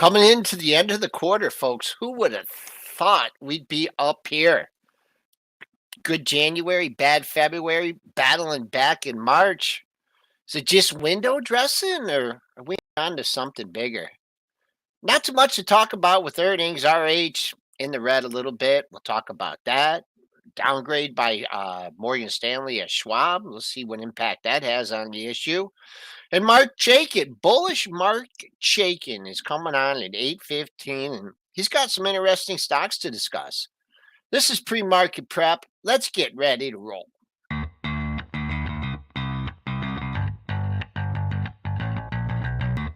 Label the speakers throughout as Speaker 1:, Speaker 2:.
Speaker 1: Coming into the end of the quarter, folks, who would have thought we'd be up here? Good January, bad February, battling back in March. Is it just window dressing or are we on to something bigger? Not too much to talk about with earnings. RH in the red a little bit. We'll talk about that. Downgrade by Morgan Stanley at Schwab. We'll see what impact that has on the issue. And Mark Chaikin, bullish Mark Chaikin is coming on at 8:15, and he's got some interesting stocks to discuss. This is pre-market prep. Let's get ready to roll.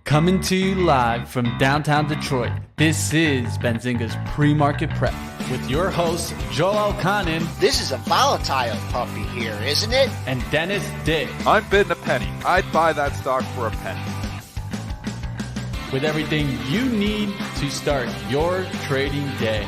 Speaker 2: Coming to you live from downtown Detroit, this is Benzinga's Pre-Market Prep with your hosts, Joel Elconin.
Speaker 1: This is a volatile puppy here, isn't it?
Speaker 2: And Dennis Dick.
Speaker 3: I'm bidding a penny. I'd buy that stock for a penny.
Speaker 2: With everything you need to start your trading day.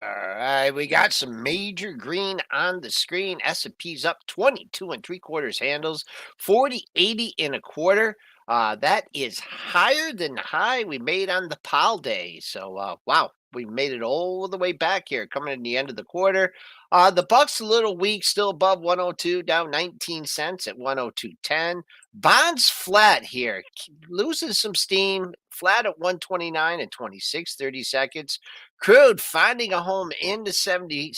Speaker 1: All right, we got some major green on the screen. S&P's up 22 3/4 handles, 40.80 1/4. That is higher than the high we made on the Powell day. So, wow, we made it all the way back here coming in the end of the quarter. The Buck's a little weak, still above 102, down 19 cents at 102.10. Bonds flat here, losing some steam, flat at 129 and 26 30 seconds. Crude finding a home in the 70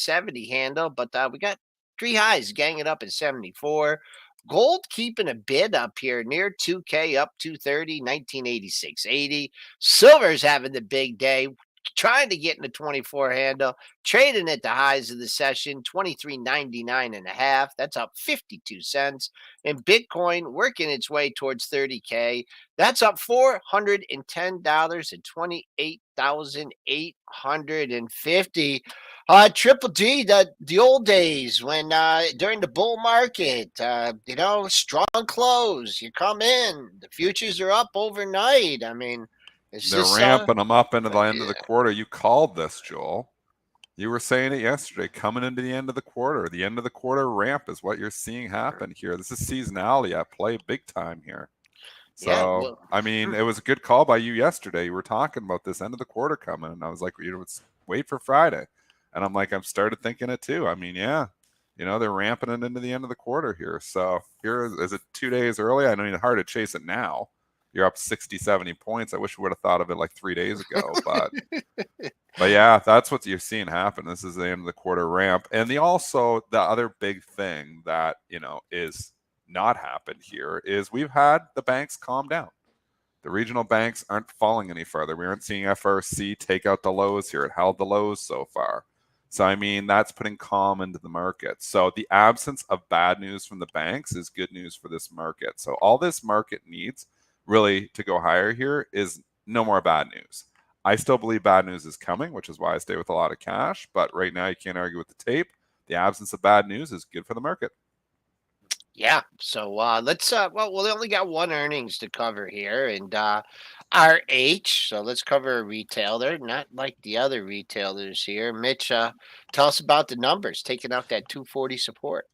Speaker 1: handle, but we got three highs ganging up at 74. Gold keeping a bid up here near 2K, up 230, 1986.80. Silver's having the big day, trying to get in the 24 handle, trading at the highs of the session, 23.99 and a half. That's up 52 cents. And Bitcoin working its way towards 30K. That's up $410 at 28,850. Triple D, the old days when during the bull market, strong close. You come in, the futures are up overnight. I mean,
Speaker 3: they're ramping them up into the end of the quarter. You called this, Joel. You were saying it yesterday, coming into the end of the quarter. The end of the quarter ramp is what you're seeing happen here. This is seasonality at play big time here. So, I mean, it was a good call by you yesterday. You were talking about this end of the quarter coming, and I was like, let's wait for Friday. And I'm like, I've started thinking it too. I mean, yeah, they're ramping it into the end of the quarter here. So here is it 2 days early? I know it's hard to chase it now. You're up 60, 70 points. I wish we would have thought of it like 3 days ago. But yeah, that's what you're seeing happen. This is the end of the quarter ramp. And the other big thing that, is not happened here is we've had the banks calm down. The regional banks aren't falling any further. We aren't seeing FRC take out the lows here. It held the lows so far. So, I mean, that's putting calm into the market. So the absence of bad news from the banks is good news for this market. So all this market needs really to go higher here is no more bad news. I still believe bad news is coming, which is why I stay with a lot of cash. But right now, you can't argue with the tape. The absence of bad news is good for the market.
Speaker 1: Yeah. So let's we only got one earnings to cover here, and RH. So let's cover a retailer, not like the other retailers here. Mitch, tell us about the numbers, taking out that 240 support.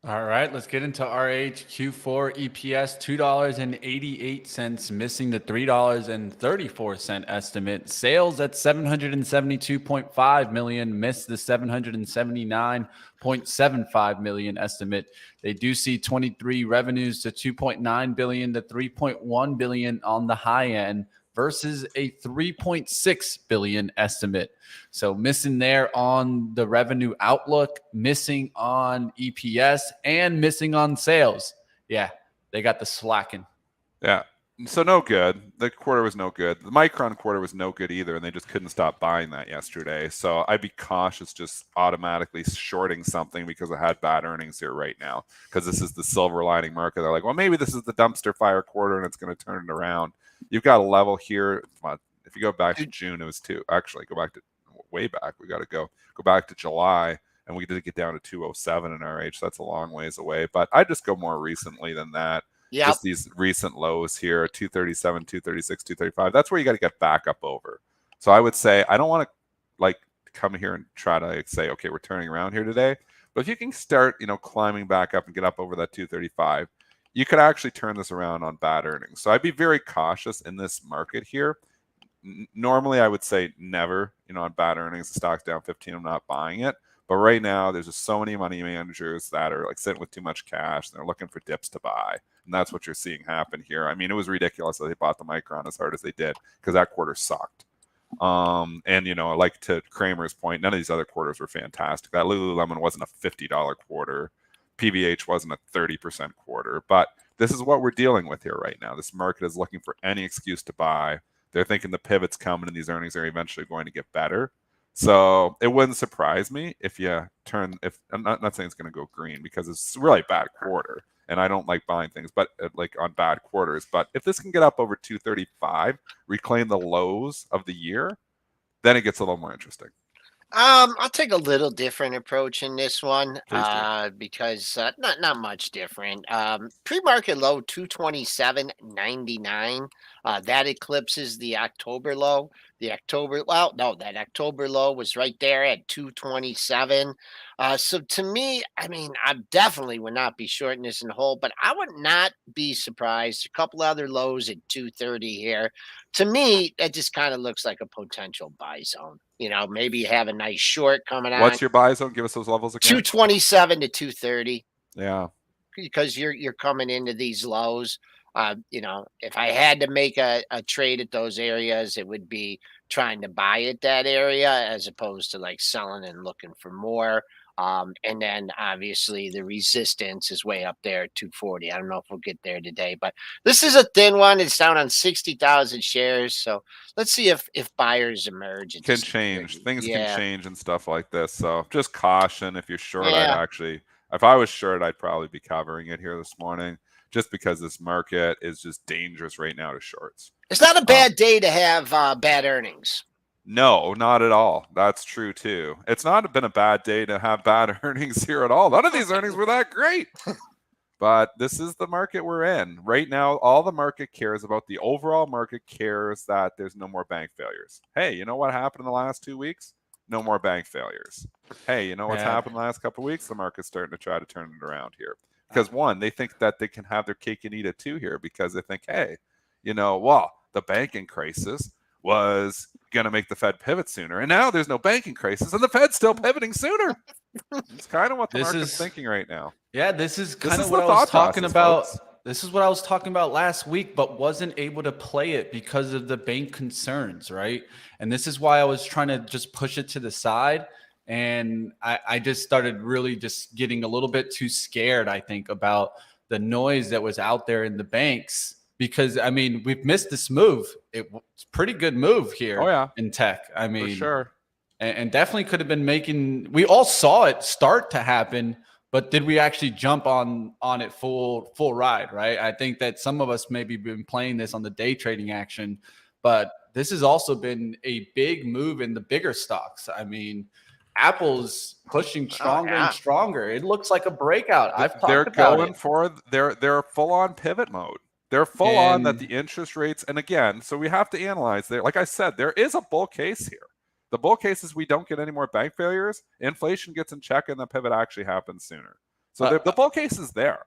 Speaker 2: All right, let's get into RH Q4 EPS, $2.88, missing the $3.34 estimate. Sales at $772.5 million, missed the $779.75 million estimate. They do see 23 revenues to $2.9 billion to $3.1 billion on the high end, versus a $3.6 billion estimate. So missing there on the revenue outlook, missing on EPS, and missing on sales. Yeah, they got the slacking.
Speaker 3: Yeah, so no good. The quarter was no good. The Micron quarter was no good either, and they just couldn't stop buying that yesterday. So I'd be cautious just automatically shorting something because I had bad earnings here right now, because this is the silver lining market. They're like, well, maybe this is the dumpster fire quarter and it's going to turn it around. You've got a level here. If you go back to June, it was actually go back to way back. We got to go back to July, and we did get down to 207 in RH. So that's a long ways away. But I just go more recently than that. Yeah, just these recent lows here, 237, 236, 235. That's where you got to get back up over. So I would say I don't want to come here and try to say, okay, we're turning around here today. But if you can start, climbing back up and get up over that 235, you could actually turn this around on bad earnings. So I'd be very cautious in this market here. Normally, I would say never, on bad earnings, the stock's down 15, I'm not buying it. But right now, there's just so many money managers that are like sitting with too much cash, and they're looking for dips to buy. And that's what you're seeing happen here. I mean, it was ridiculous that they bought the Micron as hard as they did because that quarter sucked. And like to Kramer's point, none of these other quarters were fantastic. That Lululemon wasn't a $50 quarter. PVH wasn't a 30% quarter. But this is what we're dealing with here right now. This market is looking for any excuse to buy. They're thinking the pivot's coming and these earnings are eventually going to get better. So it wouldn't surprise me if you turn, if I'm not saying it's going to go green because it's a really bad quarter and I don't like buying things, but like on bad quarters. But if this can get up over 235, reclaim the lows of the year, then it gets a little more interesting.
Speaker 1: I'll take a little different approach in this one, because not much different. Pre-market low 227.99. That eclipses the October low. That October low was right there at 227. So to me, I mean, I definitely would not be shorting this in whole, but I would not be surprised. A couple other lows at 230 here. To me, that just kind of looks like a potential buy zone. Maybe you have a nice short coming on.
Speaker 3: What's your buy zone? Give us those levels again.
Speaker 1: 227 to 230.
Speaker 3: Yeah.
Speaker 1: Because you're coming into these lows. If I had to make a trade at those areas, it would be trying to buy at that area as opposed to like selling and looking for more. And then obviously the resistance is way up there at 240. I don't know if we'll get there today, but this is a thin one. It's down on 60,000 shares. So let's see if buyers emerge.
Speaker 3: Can change. Things can change and stuff like this. So just caution. If you're short, if I was short, I'd probably be covering it here this morning just because this market is just dangerous right now to shorts.
Speaker 1: It's not a bad day to have bad earnings.
Speaker 3: No, not at all. That's true too. It's not been a bad day to have bad earnings here at all. None of these earnings were that great. But this is the market we're in. Right now, all the market cares about, the overall market cares that there's no more bank failures. Hey, you know what happened in the last 2 weeks? No more bank failures. Hey, you know what's happened the last couple of weeks? The market's starting to try to turn it around here. Because one, they think that they can have their cake and eat it too here because they think, hey, the banking crisis was going to make the Fed pivot sooner. And now there's no banking crisis and the Fed's still pivoting sooner. It's kind of what the market's thinking right now.
Speaker 2: Yeah, this is kind of what I was talking about. This is what I was talking about last week, but wasn't able to play it because of the bank concerns, right? And this is why I was trying to just push it to the side. And I just started really just getting a little bit too scared, I think, about the noise that was out there in the banks. Because, I mean, we've missed this move. It's a pretty good move here in tech. I mean,
Speaker 3: for sure.
Speaker 2: And definitely could have been we all saw it start to happen, but did we actually jump on it full ride, right? I think that some of us maybe been playing this on the day trading action, but this has also been a big move in the bigger stocks. I mean, Apple's pushing stronger and stronger. It looks like a breakout.
Speaker 3: They're full on pivot mode. They're full on that the interest rates, and again, so we have to analyze there. Like I said, there is a bull case here. The bull case is we don't get any more bank failures, inflation gets in check, and the pivot actually happens sooner. So the bull case is there.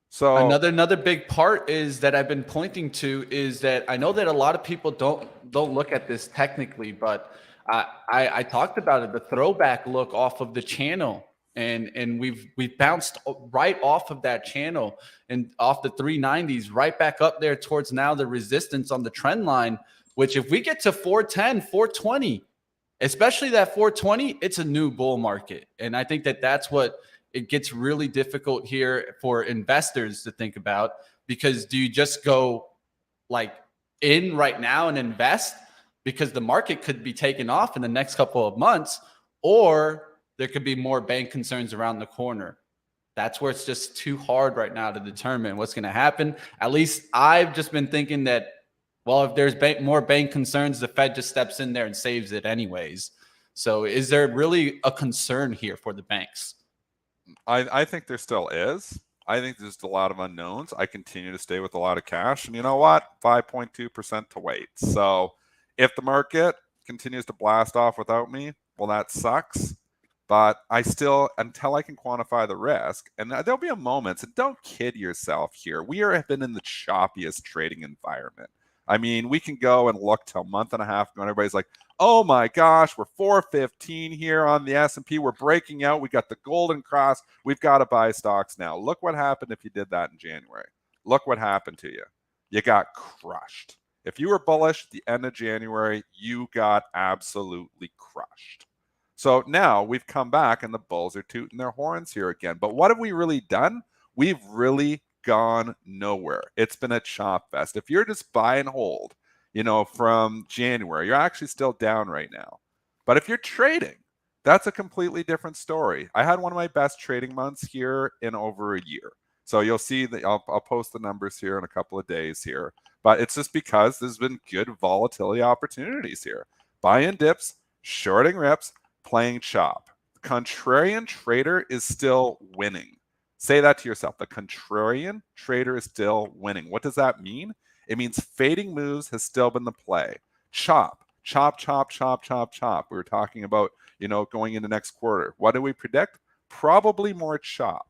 Speaker 3: So
Speaker 2: another big part is that I've been pointing to is that I know that a lot of people don't look at this technically, but I talked about it, the throwback look off of the channel. And we've bounced right off of that channel and off the 390s, right back up there towards now the resistance on the trend line, which if we get to 410, 420, especially that 420, it's a new bull market. And I think that that's what it gets really difficult here for investors to think about, because do you just go like in right now and invest because the market could be taken off in the next couple of months, or there could be more bank concerns around the corner? That's where it's just too hard right now to determine what's going to happen. At least I've just been thinking that, well, if there's more bank concerns, the Fed just steps in there and saves it anyways. So is there really a concern here for the banks?
Speaker 3: I think there still is. I think there's a lot of unknowns. I continue to stay with a lot of cash. And you know what? 5.2% to wait. So if the market continues to blast off without me, well, that sucks. But I still, until I can quantify the risk, and there'll be a moment, so don't kid yourself here. We have been in the choppiest trading environment. I mean, we can go and look till a month and a half ago, and everybody's like, oh my gosh, we're 415 here on the S&P. We're breaking out. We got the golden cross. We've got to buy stocks now. Look what happened if you did that in January. Look what happened to you. You got crushed. If you were bullish at the end of January, you got absolutely crushed. So now we've come back and the bulls are tooting their horns here again. But what have we really done? We've really gone nowhere. It's been a chop fest. If you're just buy and hold, from January, you're actually still down right now. But if you're trading, that's a completely different story. I had one of my best trading months here in over a year. So you'll see that I'll post the numbers here in a couple of days here. But it's just because there's been good volatility opportunities here. Buy-in dips, shorting rips, playing chop. The contrarian trader is still winning. Say that to yourself. The contrarian trader is still winning. What does that mean? It means fading moves has still been the play. Chop, chop, chop, chop, chop, chop. We were talking about, going into next quarter. What do we predict? Probably more chop.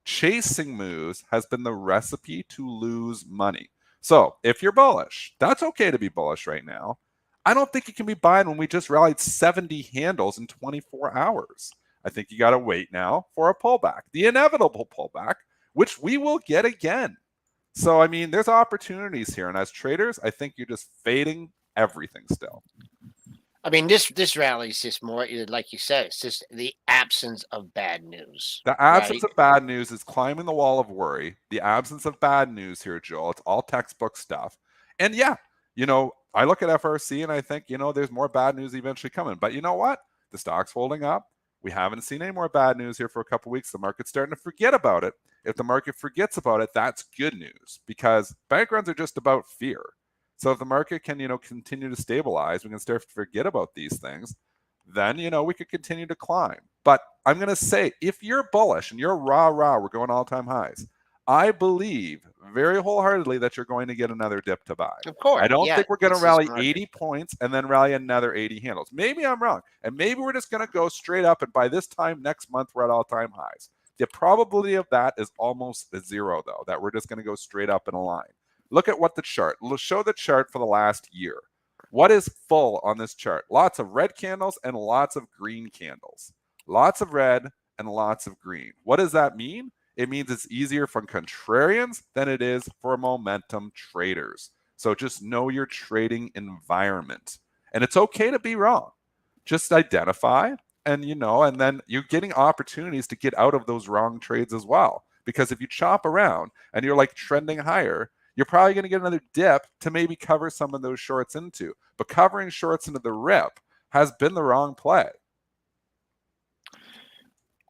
Speaker 3: Chasing moves has been the recipe to lose money. So if you're bullish, that's okay to be bullish right now. I don't think you can be buying when we just rallied 70 handles in 24 hours. I think you got to wait now for a pullback, the inevitable pullback, which we will get again. So, I mean, there's opportunities here. And as traders, I think you're just fading everything still.
Speaker 1: I mean, this rally is just more, like you said, it's just the absence of bad news.
Speaker 3: The absence of bad news is climbing the wall of worry. The absence of bad news here, Joel, it's all textbook stuff. And yeah, I look at FRC and I think, there's more bad news eventually coming. But you know what? The stock's holding up. We haven't seen any more bad news here for a couple of weeks. The market's starting to forget about it. If the market forgets about it, that's good news because bank runs are just about fear. So if the market can, continue to stabilize, we can start to forget about these things, then, we could continue to climb. But I'm going to say, if you're bullish and you're rah, we're going all-time highs, I believe very wholeheartedly that you're going to get another dip to buy.
Speaker 1: Of course.
Speaker 3: I don't think we're going to rally 80 points and then rally another 80 handles. Maybe I'm wrong. And maybe we're just going to go straight up. And by this time next month, we're at all-time highs. The probability of that is almost zero, though, that we're just going to go straight up in a line. Look at what the chart. Let's show the chart for the last year. What is full on this chart? Lots of red candles and lots of green candles. Lots of red and lots of green. What does that mean? It means it's easier for contrarians than it is for momentum traders. So just know your trading environment. And it's okay to be wrong. Just identify and, and then you're getting opportunities to get out of those wrong trades as well. Because if you chop around and you're like trending higher, you're probably going to get another dip to maybe cover some of those shorts into. But covering shorts into the rip has been the wrong play.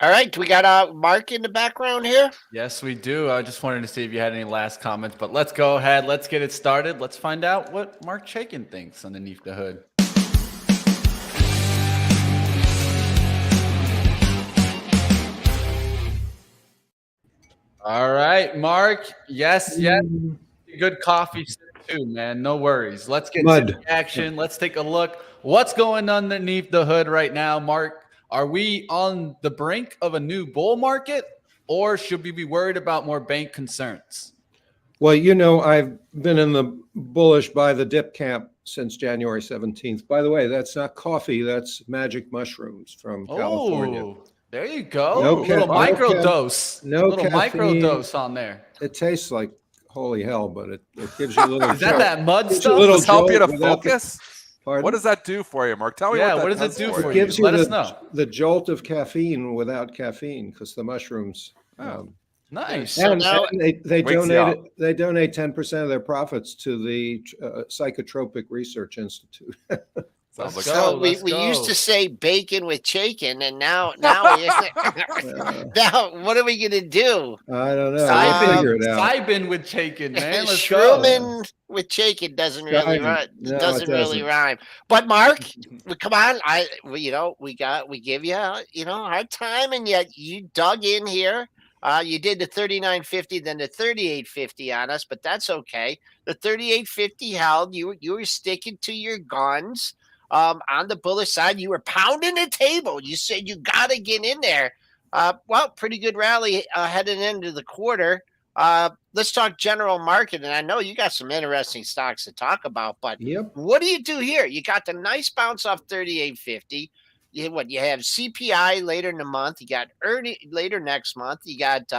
Speaker 1: All right. Do we got Mark in the background here?
Speaker 2: Yes, we do. I just wanted to see if you had any last comments, but let's go ahead. Let's get it started. Let's find out what Mark Chaikin thinks underneath the hood. All right, Mark. Yes. Good coffee too, man. No worries. Let's get to the action. Let's take a look. What's going underneath the hood right now, Mark? Are we on the brink of a new bull market, or should we be worried about more bank concerns?
Speaker 4: Well, I've been in the bullish buy the dip camp since January 17th. By the way, that's not coffee. That's magic mushrooms from California.
Speaker 2: There you go. Little micro dose on there.
Speaker 4: It tastes like holy hell, but it gives you a little.
Speaker 2: Is that mud stuff?
Speaker 3: Does help you to focus? What does that do for you, Mark? Tell me what does it do for you?
Speaker 4: It gives you
Speaker 2: Let us know.
Speaker 4: The jolt of caffeine without caffeine because the mushrooms.
Speaker 2: Nice.
Speaker 4: And they donate 10% of their profits to the Psychotropic Research Institute.
Speaker 1: So we used to say bacon with Chaikin, and now what are we gonna do?
Speaker 4: I don't know. Figure it out.
Speaker 2: Sibin with Chaikin, man. Let's
Speaker 1: Shroom with Chaikin doesn't really rhyme.
Speaker 4: No,
Speaker 1: doesn't really rhyme. But Mark, come on, we give you a hard time, and yet you dug in here. You did the 39.50, then the 38.50 on us, but that's okay. The 38.50 held. You were sticking to your guns. on the bullish side. You were pounding the table. You said you got to get in there. Well, pretty good rally heading into the quarter. Let's talk general market. And I know you got some interesting stocks to talk about, but
Speaker 4: Yep.
Speaker 1: what do you do here? You got the nice bounce off 38.50. You have CPI later in the month. You got earning later next month. You got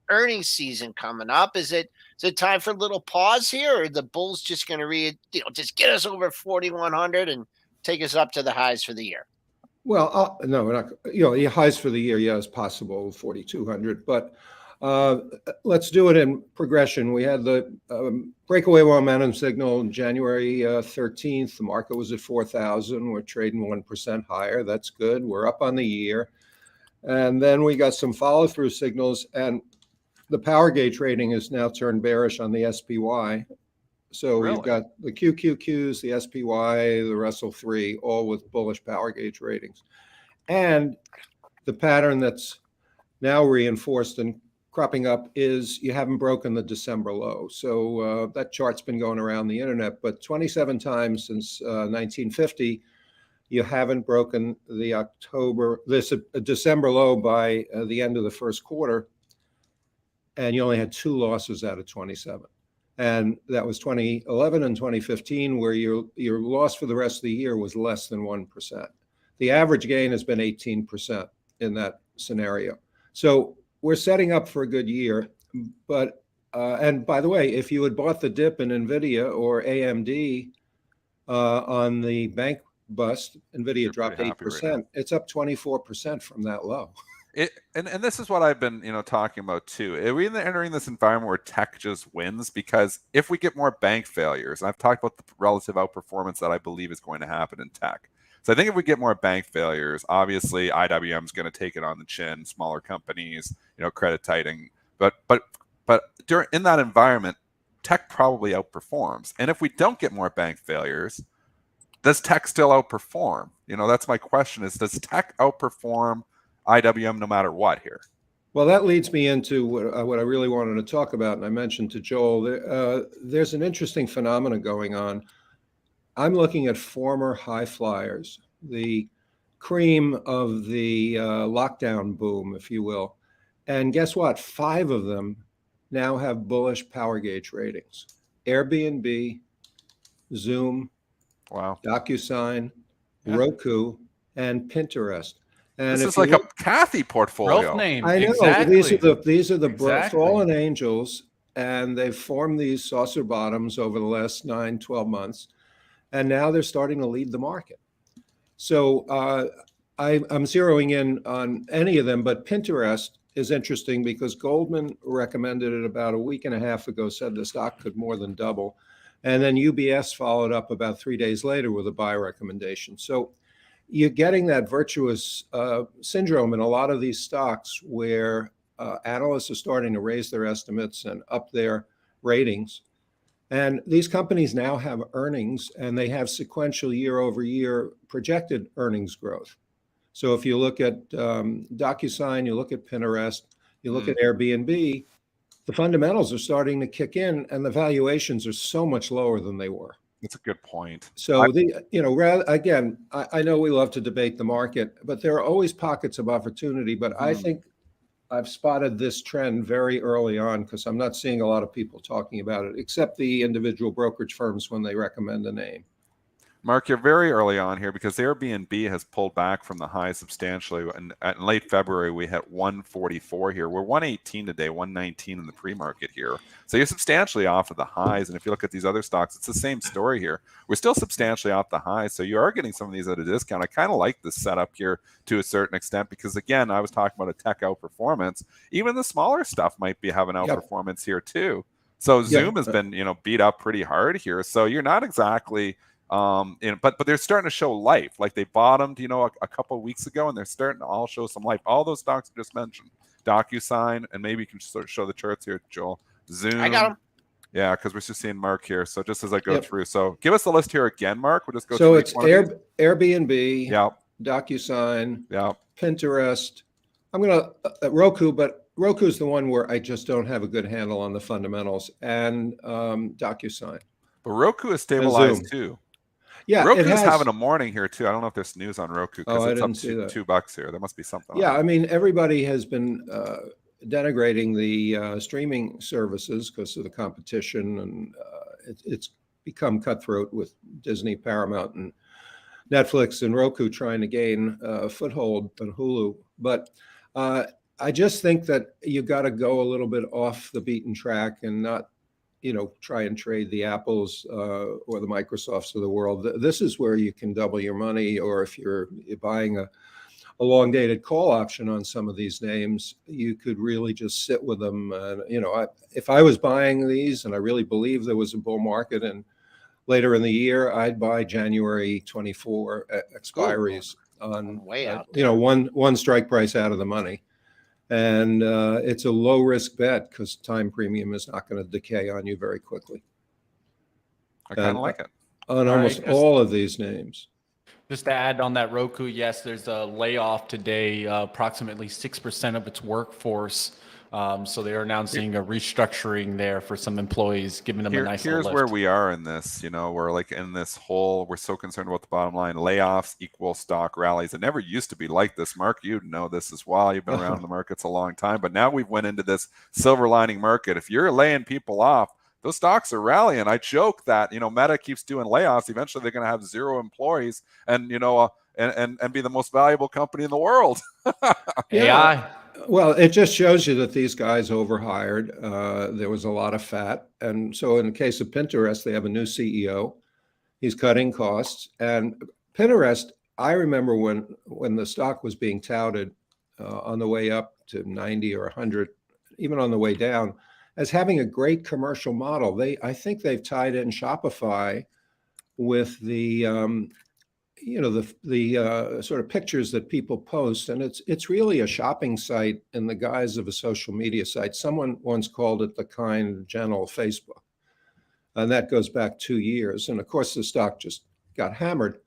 Speaker 1: earnings season coming up. Is it time for a little pause here, or the bulls just going to just get us over 4,100 and take us up to the highs for the year?
Speaker 4: Well, no, we're not. The highs for the year, yeah, is possible, 4,200. But let's do it in progression. We had the breakaway momentum signal on January 13th. The market was at 4,000. We're trading 1% higher. That's good. We're up on the year. And then we got some follow-through signals, and the power gauge rating is now turned bearish on the SPY. So
Speaker 2: Really?
Speaker 4: we've got the QQQs, the SPY, the Russell 3, all with bullish power gauge ratings. And the pattern that's now reinforced and cropping up is you haven't broken the December low. So that chart's been going around the internet, but 27 times since 1950, you haven't broken the December low by the end of the first quarter. And you only had 2 losses out of 27. And that was 2011 and 2015, where your loss for the rest of the year was less than 1%. The average gain has been 18% in that scenario. So we're setting up for a good year. But and by the way, if you had bought the dip in NVIDIA or AMD on the bank bust, NVIDIA dropped 8%. Right, it's up 24% from that low.
Speaker 3: And this is what I've been talking about too. Are we entering this environment where tech just wins? Because if we get more bank failures, and I've talked about the relative outperformance that I believe is going to happen in tech. So I think if we get more bank failures, obviously IWM is going to take it on the chin. Smaller companies, credit tightening. But in that environment, tech probably outperforms. And if we don't get more bank failures, does tech still outperform? That's my question: is does tech outperform IWM no matter what here?
Speaker 4: Well, that leads me into what I really wanted to talk about, and I mentioned to Joel, there's an interesting phenomenon going on. I'm looking at former high flyers, the cream of the lockdown boom, if you will. And guess what? 5 of them now have bullish power gauge ratings. Airbnb, Zoom,
Speaker 3: wow,
Speaker 4: DocuSign, Roku, and Pinterest. And
Speaker 3: this is like a Kathy portfolio.
Speaker 2: Name.
Speaker 4: I know.
Speaker 2: Exactly.
Speaker 4: These are the fallen angels, and they've formed these saucer bottoms over the last 9-12 months, and now they're starting to lead the market. So I'm zeroing in on any of them, but Pinterest is interesting because Goldman recommended it about a week and a half ago, said the stock could more than double, and then UBS followed up about 3 days later with a buy recommendation. So you're getting that virtuous syndrome in a lot of these stocks where analysts are starting to raise their estimates and up their ratings. And these companies now have earnings, and they have sequential year-over-year projected earnings growth. So if you look at DocuSign, you look at Pinterest, you look at Airbnb, the fundamentals are starting to kick in, and the valuations are so much lower than they were.
Speaker 3: That's a good point.
Speaker 4: So again, I know we love to debate the market, but there are always pockets of opportunity. But I think I've spotted this trend very early on because I'm not seeing a lot of people talking about it, except the individual brokerage firms when they recommend a name.
Speaker 3: Mark, you're very early on here because Airbnb has pulled back from the highs substantially. And in late February, we hit 144 here. We're 118 today, 119 in the pre-market here. So you're substantially off of the highs. And if you look at these other stocks, it's the same story here. We're still substantially off the highs. So you are getting some of these at a discount. I kind of like this setup here to a certain extent because, again, I was talking about a tech outperformance. Even the smaller stuff might be having outperformance here too. So Zoom has been, beat up pretty hard here. So you're not exactly... but they're starting to show life. Like they bottomed, a couple of weeks ago, and they're starting to all show some life. All those stocks I just mentioned, DocuSign, and maybe you can sort of show the charts here, Joel. Zoom,
Speaker 1: I got them.
Speaker 3: Yeah, because we're just seeing Mark here. So just as I go through, so give us the list here again, Mark. We'll just go.
Speaker 4: So
Speaker 3: through
Speaker 4: it's Airbnb, DocuSign, Pinterest. I'm gonna Roku, but Roku's the one where I just don't have a good handle on the fundamentals, and DocuSign.
Speaker 3: But Roku is stabilized too.
Speaker 4: Yeah, it
Speaker 3: Roku's
Speaker 4: has.
Speaker 3: having a morning here too. I don't know if there's news on Roku because
Speaker 4: I
Speaker 3: it's up
Speaker 4: didn't see that.
Speaker 3: $2 here. There must be something.
Speaker 4: Yeah,
Speaker 3: on
Speaker 4: I mean, everybody has been denigrating the streaming services because of the competition, and it's become cutthroat with Disney, Paramount, and Netflix and Roku trying to gain a foothold on Hulu. But I just think that you got to go a little bit off the beaten track and not, try and trade the Apples or the Microsofts of the world. This is where you can double your money, or if you're buying a long dated call option on some of these names, you could really just sit with them. If I was buying these and I really believe there was a bull market and later in the year, I'd buy January 24 expiries on
Speaker 1: way out there.
Speaker 4: one strike price out of the money. And it's a low risk bet because time premium is not going to decay on you very quickly.
Speaker 3: I kind of like it.
Speaker 4: On almost all of these names.
Speaker 2: Just to add on that Roku, yes, there's a layoff today, approximately 6% of its workforce. So they are announcing a restructuring there for some employees, giving them a nice little lift.
Speaker 3: Here's where we are in this, we're like in this whole, we're so concerned about the bottom line. Layoffs equal stock rallies. It never used to be like this. Mark, you know this as well. You've been around the markets a long time, but now we've went into this silver lining market. If you're laying people off, those stocks are rallying. I joke that, Meta keeps doing layoffs. Eventually they're going to have 0 employees and, and be the most valuable company in the world.
Speaker 2: AI.
Speaker 4: Well, it just shows you that these guys overhired. There was a lot of fat. And so in the case of Pinterest, they have a new CEO. He's cutting costs. And Pinterest, I remember when the stock was being touted on the way up to 90 or 100, even on the way down, as having a great commercial model. I think they've tied in Shopify with the sort of pictures that people post, and it's really a shopping site in the guise of a social media site. Someone once called it the kind, gentle Facebook, and that goes back 2 years. And of course, the stock just got hammered.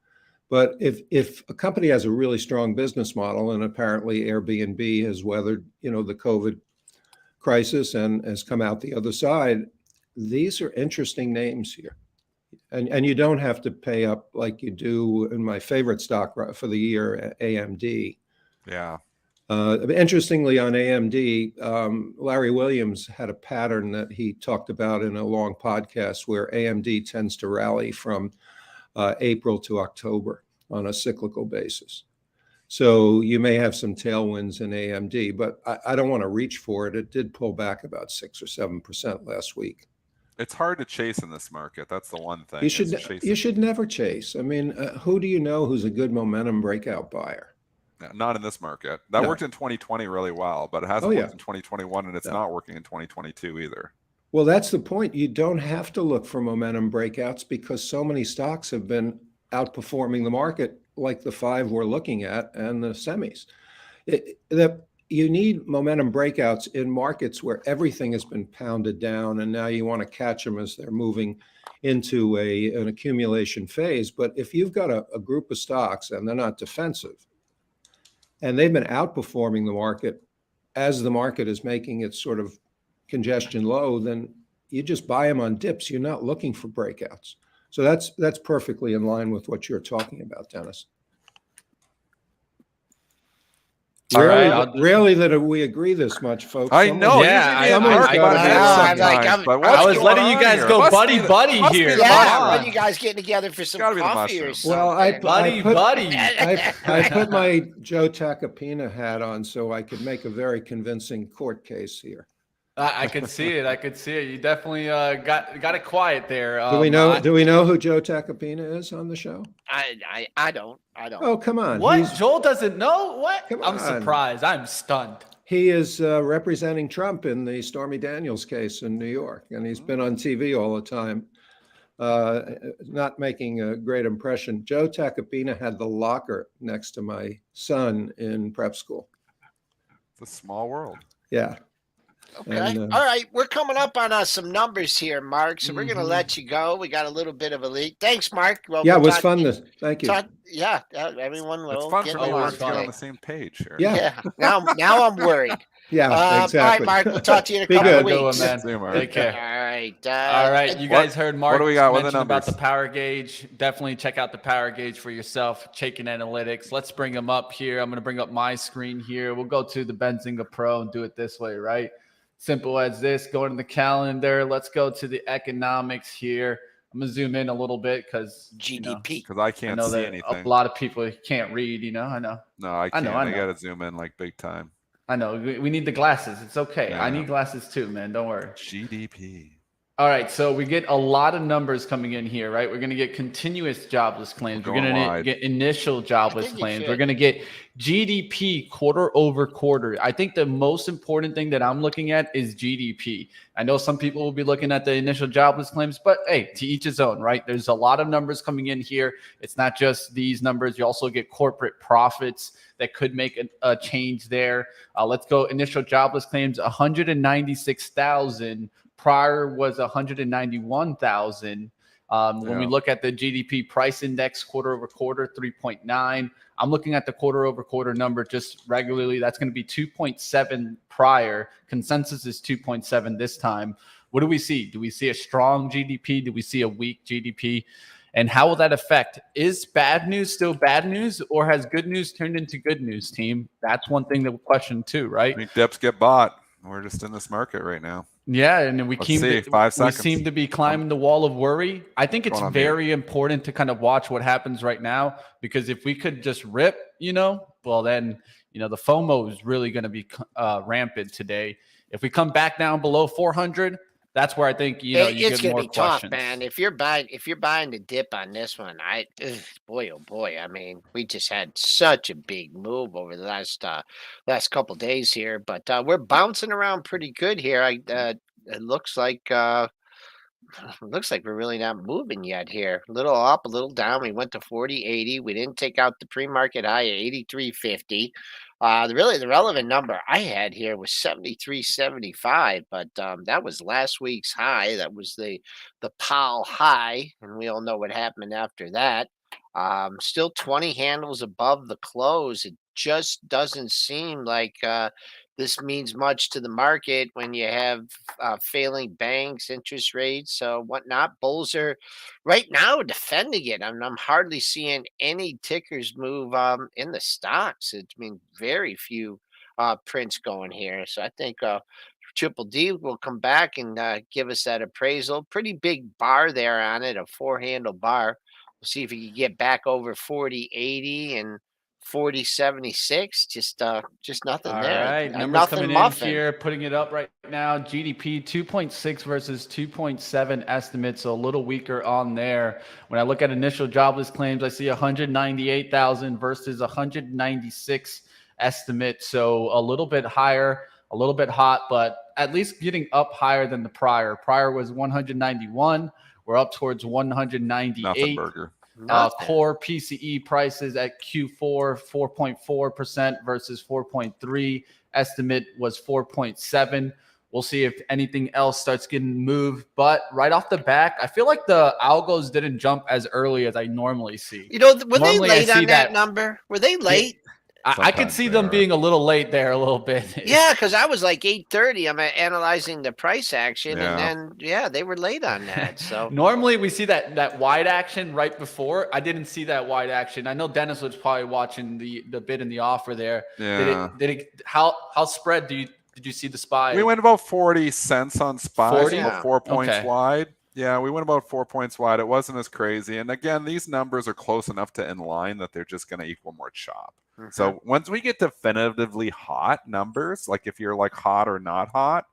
Speaker 4: But if a company has a really strong business model, and apparently Airbnb has weathered, the COVID crisis and has come out the other side, these are interesting names here. And you don't have to pay up like you do in my favorite stock for the year, AMD.
Speaker 3: Yeah.
Speaker 4: Interestingly, on AMD, Larry Williams had a pattern that he talked about in a long podcast where AMD tends to rally from April to October on a cyclical basis. So you may have some tailwinds in AMD, but I don't want to reach for it. It did pull back about 6 or 7% last week.
Speaker 3: It's hard to chase in this market. That's the one thing.
Speaker 4: You should never chase. I mean, who do you know who's a good momentum breakout buyer?
Speaker 3: Not in this market. That worked in 2020 really well, but it hasn't worked in 2021, and it's not working in 2022 either.
Speaker 4: Well, that's the point. You don't have to look for momentum breakouts because so many stocks have been outperforming the market, like the 5 we're looking at and the semis. You need momentum breakouts in markets where everything has been pounded down, and now you want to catch them as they're moving into an accumulation phase. But if you've got a group of stocks and they're not defensive, and they've been outperforming the market as the market is making its sort of congestion low, then you just buy them on dips. You're not looking for breakouts. So that's perfectly in line with what you're talking about, Dennis. Rarely that we agree this much, folks.
Speaker 3: I know.
Speaker 2: Yeah,
Speaker 3: I
Speaker 2: was letting you guys go buddy here.
Speaker 1: Yeah, when you guys getting together for some coffee or something?
Speaker 4: Well, I put my Joe Tacopina hat on so I could make a very convincing court case here.
Speaker 2: I could see it. You definitely got it quiet there.
Speaker 4: Do we know who Joe Tacopina is on the show?
Speaker 1: I don't.
Speaker 4: Oh, come on.
Speaker 2: What? Joel doesn't know? What?
Speaker 4: Come
Speaker 2: I'm
Speaker 4: on.
Speaker 2: surprised. I'm stunned.
Speaker 4: He is representing Trump in the Stormy Daniels case in New York, and he's been on TV all the time, not making a great impression. Joe Tacopina had the locker next to my son in prep school.
Speaker 3: It's a small world.
Speaker 4: Yeah.
Speaker 1: Okay.
Speaker 4: And,
Speaker 1: all right. We're coming up on some numbers here, Mark. So we're going to let you go. We got a little bit of a leak. Thanks, Mark.
Speaker 4: Well, it was fun. Thank you.
Speaker 1: Everyone will.
Speaker 3: It's fun for Mark to get on the same page here.
Speaker 4: Yeah.
Speaker 1: Now I'm worried.
Speaker 4: Yeah,
Speaker 1: All right,
Speaker 4: exactly.
Speaker 1: Mark. We'll talk to you in a
Speaker 4: Be
Speaker 1: couple
Speaker 4: good.
Speaker 1: of
Speaker 2: Good one,
Speaker 1: weeks.
Speaker 2: man.
Speaker 3: See you, Mark.
Speaker 2: Take care.
Speaker 1: All right.
Speaker 2: All right, you guys heard Mark
Speaker 3: do we got? What are the
Speaker 2: mention about the
Speaker 3: numbers?
Speaker 2: power gauge. Definitely check out the power gauge for yourself. Chaikin Analytics. Let's bring them up here. I'm going to bring up my screen here. We'll go to the Benzinga Pro and do it this way, right? Simple as this. Go into the calendar. Let's go to the economics here. I'm going to zoom in a little bit because
Speaker 1: GDP.
Speaker 3: Because I
Speaker 2: I
Speaker 3: can't
Speaker 2: know
Speaker 3: see
Speaker 2: that
Speaker 3: anything.
Speaker 2: a lot of people can't read. I know.
Speaker 3: No, I
Speaker 2: I
Speaker 3: can't.
Speaker 2: know,
Speaker 3: I
Speaker 2: I know.
Speaker 3: got to zoom in like big time.
Speaker 2: I know. We need the glasses. It's okay. I
Speaker 3: Yeah.
Speaker 2: need glasses too, man. Don't worry.
Speaker 3: GDP.
Speaker 2: All right, so we get a lot of numbers coming in here, right? We're going to get continuous jobless claims. We're
Speaker 3: Going
Speaker 2: going to
Speaker 3: wide.
Speaker 2: get initial jobless
Speaker 1: think you
Speaker 2: claims. We're
Speaker 1: should.
Speaker 2: going to get GDP quarter over quarter. I think the most important thing that I'm looking at is GDP. I know some people will be looking at the initial jobless claims, but hey, to each his own, right? There's a lot of numbers coming in here. It's not just these numbers. You also get corporate profits that could make a change there. Let's go initial jobless claims, 196,000. Prior was 191,000. When we look at the GDP price index quarter over quarter, 3.9. I'm looking at the quarter over quarter number just regularly. That's going to be 2.7 prior. Consensus is 2.7 this time. What do we see? Do we see a strong GDP? Do we see a weak GDP? And how will that affect? Is bad news still bad news, or has good news turned into good news, team? That's one thing that we'll question too, right?
Speaker 3: I think dips get bought. We're just in this market right now.
Speaker 2: Yeah, and we
Speaker 3: Let's
Speaker 2: seem
Speaker 3: see,
Speaker 2: to,
Speaker 3: 5
Speaker 2: we
Speaker 3: seconds.
Speaker 2: seem to be climbing the wall of worry. I think it's
Speaker 3: Going on mute.
Speaker 2: very important to kind of watch what happens right now, because if we could just rip, well then, the FOMO is really going to be rampant today. If we come back down below 400, that's where I think you
Speaker 1: It's
Speaker 2: get
Speaker 1: gonna
Speaker 2: more
Speaker 1: be tough,
Speaker 2: questions.
Speaker 1: man. If you're buying the dip on this one, boy, oh boy. I mean, we just had such a big move over the last couple days here, but we're bouncing around pretty good here. It looks like we're really not moving yet here. A little up, a little down. We went to 40.80. We didn't take out the pre-market high at 83.50. The relevant number I had here was 73.75, but that was last week's high. That was the Powell high, and we all know what happened after that. Still 20 handles above the close. It just doesn't seem like this means much to the market when you have failing banks, interest rates, whatnot. Bulls are right now defending it. I'm hardly seeing any tickers move in the stocks. Very few prints going here. So I think Triple D will come back and give us that appraisal. Pretty big bar there on it, a 4-handle bar. We'll see if he can get back over 40.80 and 40.76. Just nothing
Speaker 2: All
Speaker 1: there.
Speaker 2: right, numbers
Speaker 1: Nothing
Speaker 2: coming
Speaker 1: muffin.
Speaker 2: in here, putting it up right now. GDP 2.6 versus 2.7 estimates, so a little weaker on there. When I look at initial jobless claims, I see 198,000 versus 196 estimate, so a little bit higher, a little bit hot, but at least getting up higher than the prior. Prior was 191. We're up towards 198.
Speaker 3: Nothing burger.
Speaker 2: Core PCE prices at Q4 4.4% versus 4.3. Estimate was 4.7. We'll see if anything else starts getting moved. But right off the back, I feel like the algos didn't jump as early as I normally see.
Speaker 1: Were they
Speaker 2: Normally, I
Speaker 1: late
Speaker 2: see
Speaker 1: on that
Speaker 2: that-
Speaker 1: number? Were they late?
Speaker 2: I could
Speaker 3: Sometimes
Speaker 2: see
Speaker 3: they
Speaker 2: them
Speaker 3: are.
Speaker 2: being a little late there, a little bit.
Speaker 1: Yeah, because I was like 8:30. I'm analyzing the price action,
Speaker 3: Yeah.
Speaker 1: and then they were late on that. So
Speaker 2: Normally we see that wide action right before. I didn't see that wide action. I know Dennis was probably watching the bid and the offer there.
Speaker 3: Yeah.
Speaker 2: How spread did you see the SPY?
Speaker 3: We went about 40 cents on SPY,
Speaker 2: 40?
Speaker 3: so about 4 points
Speaker 2: Okay.
Speaker 3: wide. Yeah, we went about 4 points wide. It wasn't as crazy. And again, these numbers are close enough to in line that they're just going to equal more chop. So once we get definitively hot numbers, like if you're like hot or not hot,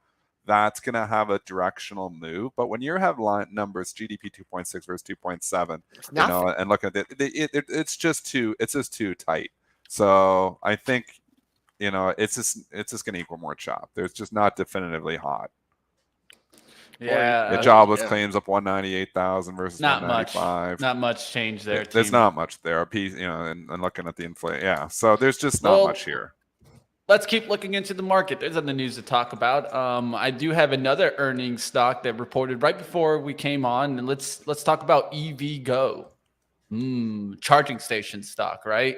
Speaker 3: that's going to have a directional move. But when you have line numbers, GDP 2.6 versus 2.7, and look at it, it's just too tight. So I think, it's just going to equal more chop. There's just not definitively hot.
Speaker 2: Yeah.
Speaker 3: The jobless claims up 198,000 versus
Speaker 2: Not
Speaker 3: 195.
Speaker 2: Not much change there.
Speaker 3: There's
Speaker 2: team.
Speaker 3: not much there. And looking at the inflation. Yeah. So there's just not much here.
Speaker 2: Let's keep looking into the market. There's other news to talk about. I do have another earnings stock that reported right before we came on, and let's talk about EVgo. Charging station stock, right?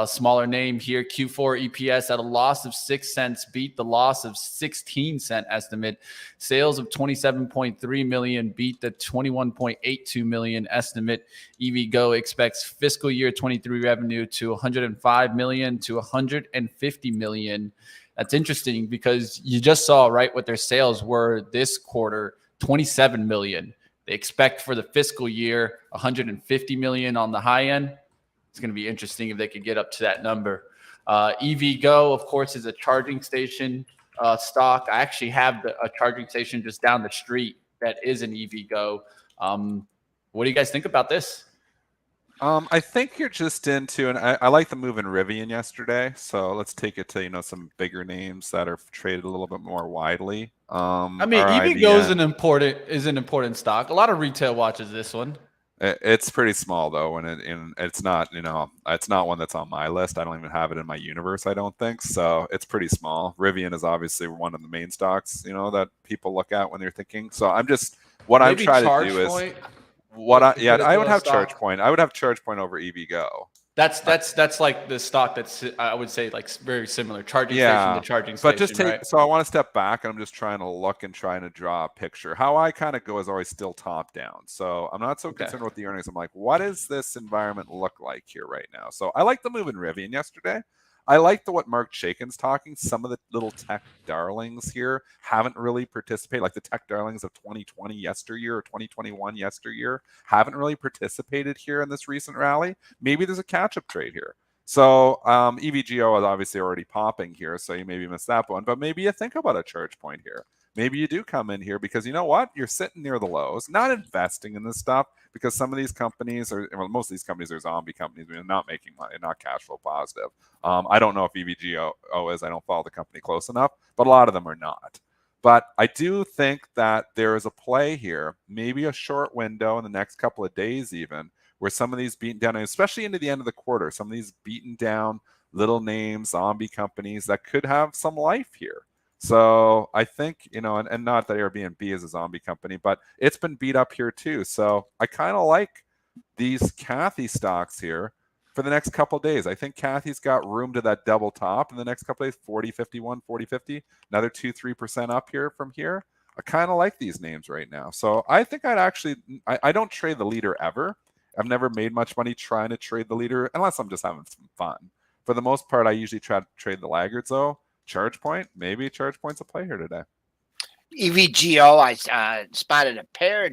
Speaker 2: Smaller name here. Q4 EPS at a loss of 6 cents, beat the loss of 16-cent estimate. Sales of 27.3 million, beat the 21.82 million estimate. EVgo expects fiscal year 23 revenue to 105 million to 150 million. That's interesting because you just saw, right, what their sales were this quarter, 27 million. They expect for the fiscal year 150 million on the high end. It's going to be interesting if they could get up to that number. EVgo, of course, is a charging station stock. I actually have a charging station just down the street that is an EVgo. What do you guys think about this?
Speaker 3: I think you're just into, and I like the move in Rivian yesterday. So let's take it to some bigger names that are traded a little bit more widely.
Speaker 2: I mean, EVgo is an important stock. A lot of retail watches this one.
Speaker 3: It's pretty small though, and it's not it's not one that's on my list. I don't even have it in my universe. I don't think so. It's pretty small. Rivian is obviously one of the main stocks that people look at when they're thinking. So I'm just I'm trying to do is. I would have ChargePoint. I would have ChargePoint over EVgo.
Speaker 2: That's like the stock that's I would say like very similar charging station to charging station.
Speaker 3: But just take
Speaker 2: right?
Speaker 3: So I want to step back and I'm just trying to look and trying to draw a picture. How I kind of go is always still top down. So I'm not so concerned with the earnings. I'm like, what does this environment look like here right now? So I like the move in Rivian yesterday. I like what Mark Shakin's talking. Some of the little tech darlings here haven't really participated, like the tech darlings of 2020 yesteryear or 2021 yesteryear haven't really participated here in this recent rally. Maybe there's a catch-up trade here. So EVGO is obviously already popping here, so you maybe missed that one. But maybe you think about a ChargePoint here. Maybe you do come in here because you know what? You're sitting near the lows, not investing in this stuff because some of these companies most of these companies are zombie companies. They're not making money, not cash flow positive. I don't know if EVGO is. I don't follow the company close enough, but a lot of them are not. But I do think that there is a play here, maybe a short window in the next couple of days even, where some of these beaten down, especially into the end of the quarter, some of these beaten down little names, zombie companies that could have some life here. So I think, and not that Airbnb is a zombie company, but it's been beat up here too. So I kind of like these Cathy stocks here for the next couple of days. I think Cathy's got room to that double top in the next couple of days, 40, 51, 40, 50, another 2-3% up here from here. I kind of like these names right now. So I think I don't trade the leader ever. I've never made much money trying to trade the leader unless I'm just having some fun. For the most part, I usually try to trade the laggards though. ChargePoint, maybe ChargePoint's a play here today.
Speaker 1: EVGO, I spotted a pair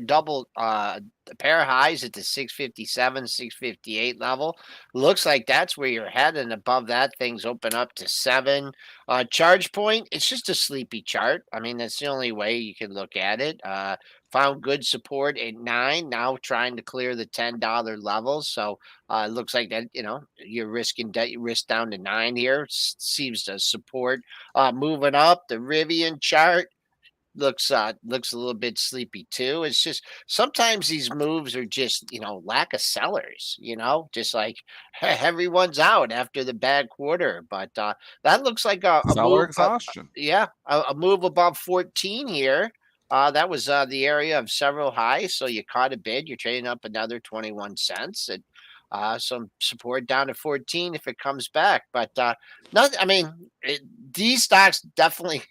Speaker 1: highs at the 657, 658 level. Looks like that's where you're heading. Above that, things open up to 7. ChargePoint, it's just a sleepy chart. I mean, that's the only way you can look at it. Found good support at 9, now trying to clear the $10 levels. So it looks like that, you're risking risk down to 9 here. Seems to support moving up. The Rivian chart looks a little bit sleepy too. It's just sometimes these moves are just lack of sellers, just like everyone's out after the bad quarter. But that looks like a
Speaker 3: seller
Speaker 1: move,
Speaker 3: exhaustion.
Speaker 1: A move above 14 here. That was the area of several highs. So you caught a bid. You're trading up another 21 cents. And some support down to 14 if it comes back. But these stocks definitely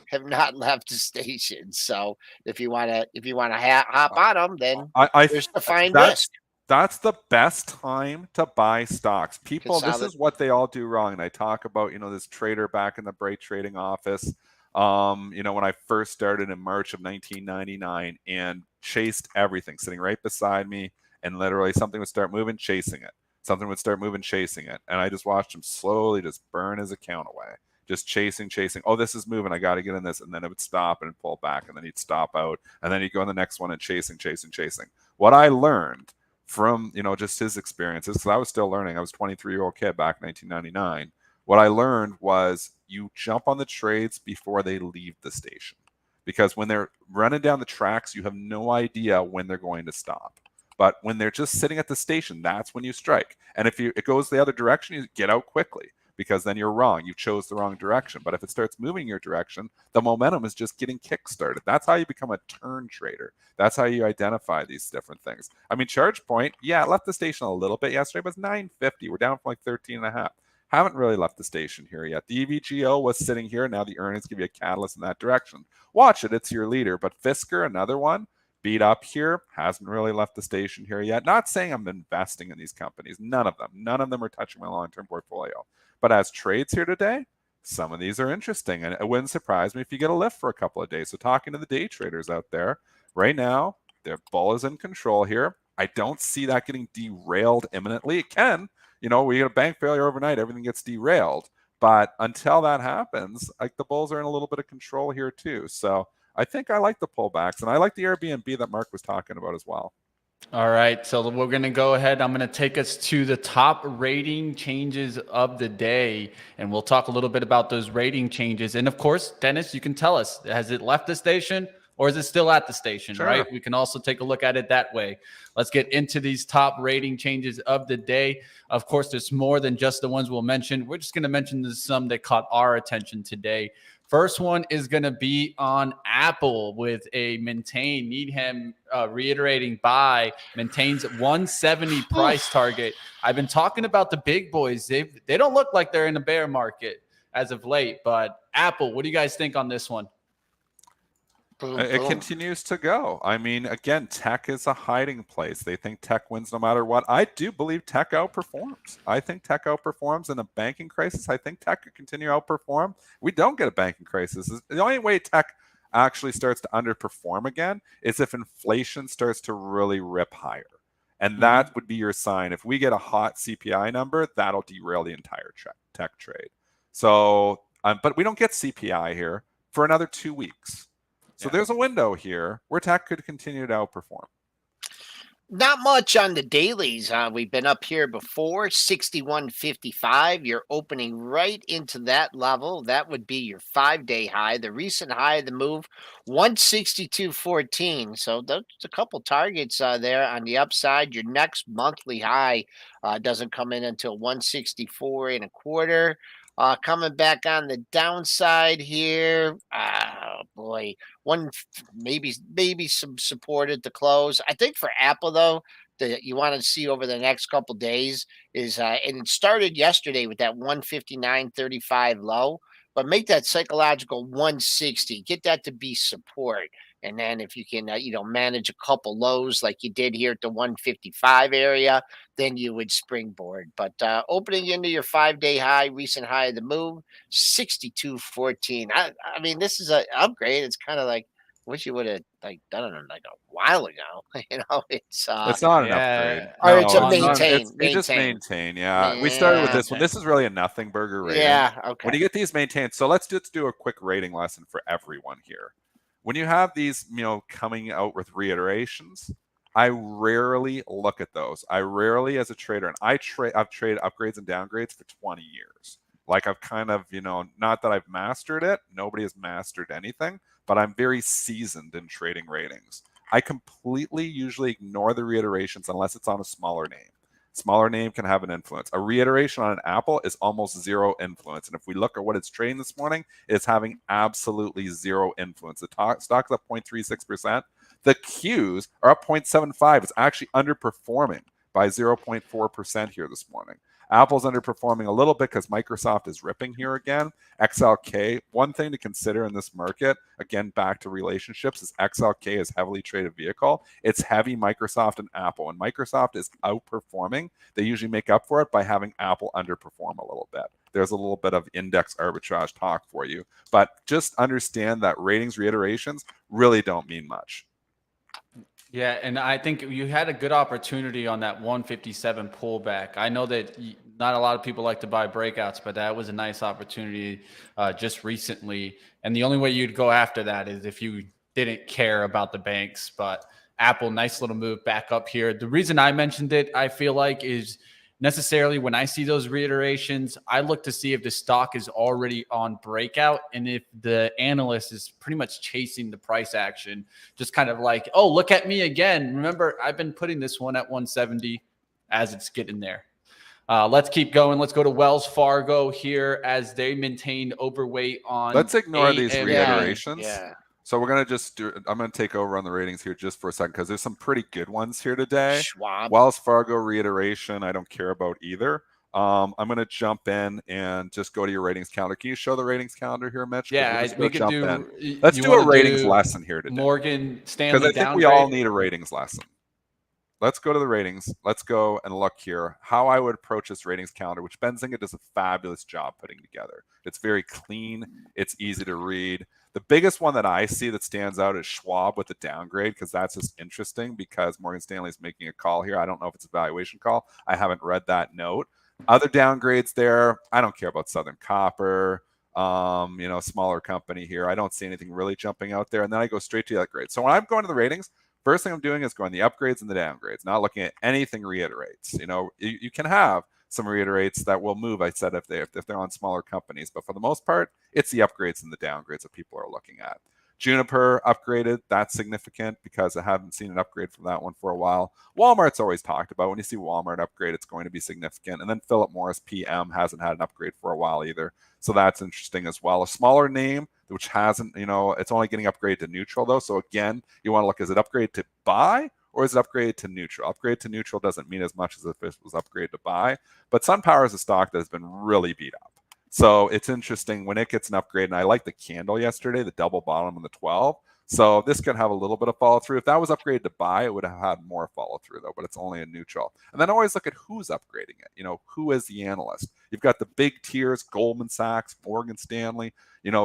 Speaker 1: have not left the station. So if you want to hop on them, then there's a fine risk.
Speaker 3: That's the best time to buy stocks. People, this is what they all do wrong. And I talk about, this trader back in the Bright Trading office. When I first started in March of 1999 and chased everything sitting right beside me, and literally something would start moving, chasing it. Something would start moving, chasing it. And I just watched him slowly just burn his account away. Just chasing. Oh, this is moving. I got to get in this. And then it would stop and pull back. And then he'd stop out. And then he'd go in the next one and chasing. What I learned from, just his experiences, because I was still learning. I was a 23-year-old kid back in 1999. What I learned was you jump on the trades before they leave the station. Because when they're running down the tracks, you have no idea when they're going to stop. But when they're just sitting at the station, that's when you strike. And if it goes the other direction, you get out quickly. because then you're wrong. You chose the wrong direction. But if it starts moving your direction, the momentum is just getting kickstarted. That's how you become a turn trader. That's how you identify these different things. I mean, charge point, yeah, it left the station a little bit yesterday, but it's 950. We're down from like 13.5. Haven't really left the station here yet. The EVGO was sitting here. Now the earnings give you a catalyst in that direction. Watch it. It's your leader. But Fisker, another one, beat up here, hasn't really left the station here yet. Not saying I'm investing in these companies. None of them are touching my long-term portfolio. But as trades here today, some of these are interesting. And it wouldn't surprise me if you get a lift for a couple of days. So talking to the day traders out there, right now, their bull is in control here. I don't see that getting derailed imminently. It can. We get a bank failure overnight, everything gets derailed. But until that happens, like the bulls are in a little bit of control here too. So I think I like the pullbacks, and I like the Airbnb that Mark was talking about as well.
Speaker 2: All right, so we're going to go ahead. I'm going to take us to the top rating changes of the day, and we'll talk a little bit about those rating changes. And of course, Dennis, you can tell us, has it left the station or is it still at the station,
Speaker 3: Sure.
Speaker 2: right? We can also take a look at it that way. Let's get into these top rating changes of the day. Of course, there's more than just the ones we'll mention. We're just going to mention some that caught our attention today. First one is going to be on Apple with a maintain, Needham reiterating buy, maintains 170 price target. I've been talking about the big boys. They don't look like they're in a bear market as of late, but Apple, what do you guys think on this one?
Speaker 3: It continues to go. I mean, again, tech is a hiding place. They think tech wins no matter what. I do believe tech outperforms. I think tech outperforms in a banking crisis. I think tech could continue to outperform. We don't get a banking crisis. The only way tech actually starts to underperform again is if inflation starts to really rip higher. And that would be your sign. If we get a hot CPI number, that'll derail the entire tech trade. So, but we don't get CPI here for another 2 weeks. So there's a window here where tech could continue to outperform.
Speaker 1: Not much on the dailies. We've been up here before, 61.55. You're opening right into that level. That would be your 5-day high. The recent high of the move, 162.14. So there's a couple targets there on the upside. Your next monthly high doesn't come in until 164.25. Coming back on the downside here, maybe some support at the close. I think for Apple though, that you want to see over the next couple days is, and it started yesterday with that 159.35 low, but make that psychological 160. Get that to be support. And then if you can, manage a couple lows like you did here at the 155 area, then you would springboard. But opening into your 5-day high, recent high of the move, 62.14. I mean, this is an upgrade. It's kind of like, wish you would have done it like a while ago. It's
Speaker 3: not an upgrade.
Speaker 1: Or it's a
Speaker 3: maintain.
Speaker 1: maintain.
Speaker 3: Just maintain. Yeah. We started with this one. This is really a nothing burger rating.
Speaker 1: Yeah. Okay.
Speaker 3: When you get these maintained, so let's just do a quick rating lesson for everyone here. When you have these, coming out with reiterations, I rarely look at those. I rarely, as a trader, and I've traded upgrades and downgrades for 20 years. Like I've kind of, not that I've mastered it. Nobody has mastered anything, but I'm very seasoned in trading ratings. I completely usually ignore the reiterations unless it's on a smaller name. Smaller name can have an influence. A reiteration on an Apple is almost zero influence. And if we look at what it's trading this morning, it's having absolutely zero influence. The stock's up 0.36%. The Qs are up 0.75. It's actually underperforming by 0.4% here this morning. Apple's underperforming a little bit because Microsoft is ripping here again. XLK, one thing to consider in this market, again, back to relationships, is XLK is heavily traded vehicle. It's heavy Microsoft and Apple. And Microsoft is outperforming. They usually make up for it by having Apple underperform a little bit. There's a little bit of index arbitrage talk for you. But just understand that ratings reiterations really don't mean much.
Speaker 2: Yeah, and I think you had a good opportunity on that 157 pullback. I know that not a lot of people like to buy breakouts, but that was a nice opportunity just recently. And the only way you'd go after that is if you didn't care about the banks. But Apple, nice little move back up here. The reason I mentioned it, I feel like, is necessarily when I see those reiterations, I look to see if the stock is already on breakout and if the analyst is pretty much chasing the price action, just kind of like, oh, look at me again. Remember, I've been putting this one at 170 as it's getting there. Let's keep going. Let's go to Wells Fargo here as they maintained overweight on.
Speaker 3: Let's ignore these
Speaker 2: AMD.
Speaker 3: reiterations.
Speaker 1: Yeah.
Speaker 3: So we're gonna just I'm gonna take over on the ratings here just for a second because there's some pretty good ones here today.
Speaker 1: Schwab.
Speaker 3: Wells Fargo reiteration, I don't care about either. I'm gonna jump in and just go to your ratings calendar. Can you show the ratings calendar here, Mitch?
Speaker 2: Yeah, we could do.
Speaker 3: Let's do a ratings lesson here today.
Speaker 2: Morgan Stanley
Speaker 3: Because I think
Speaker 2: downgrade.
Speaker 3: we all need a ratings lesson. Let's go to the ratings. Let's go and look here how I would approach this ratings calendar, which Benzinga does a fabulous job putting together. It's very clean. It's easy to read. The biggest one that I see that stands out is Schwab with the downgrade, because that's just interesting because Morgan Stanley is making a call here. I don't know if it's a valuation call. I haven't read that note. Other downgrades there, I don't care about Southern Copper, smaller company here. I don't see anything really jumping out there. And then I go straight to the upgrades. So when I'm going to the ratings, first thing I'm doing is going the upgrades and the downgrades, not looking at anything reiterates. You can have some reiterates that will move, I said, if they're on smaller companies. But for the most part, it's the upgrades and the downgrades that people are looking at. Juniper upgraded. That's significant because I haven't seen an upgrade from that one for a while. Walmart's always talked about. When you see Walmart upgrade, it's going to be significant. And then Philip Morris PM hasn't had an upgrade for a while either. So that's interesting as well. A smaller name, which hasn't, it's only getting upgraded to neutral though. So again, you want to look, is it upgraded to buy or is it upgraded to neutral? Upgrade to neutral doesn't mean as much as if it was upgraded to buy. But SunPower is a stock that has been really beat up. So it's interesting when it gets an upgrade, and I like the candle yesterday, the double bottom on the 12. So this could have a little bit of follow through. If that was upgraded to buy, it would have had more follow through though, but it's only a neutral. And then always look at who's upgrading it. Who is the analyst? You've got the big tiers, Goldman Sachs, Morgan Stanley,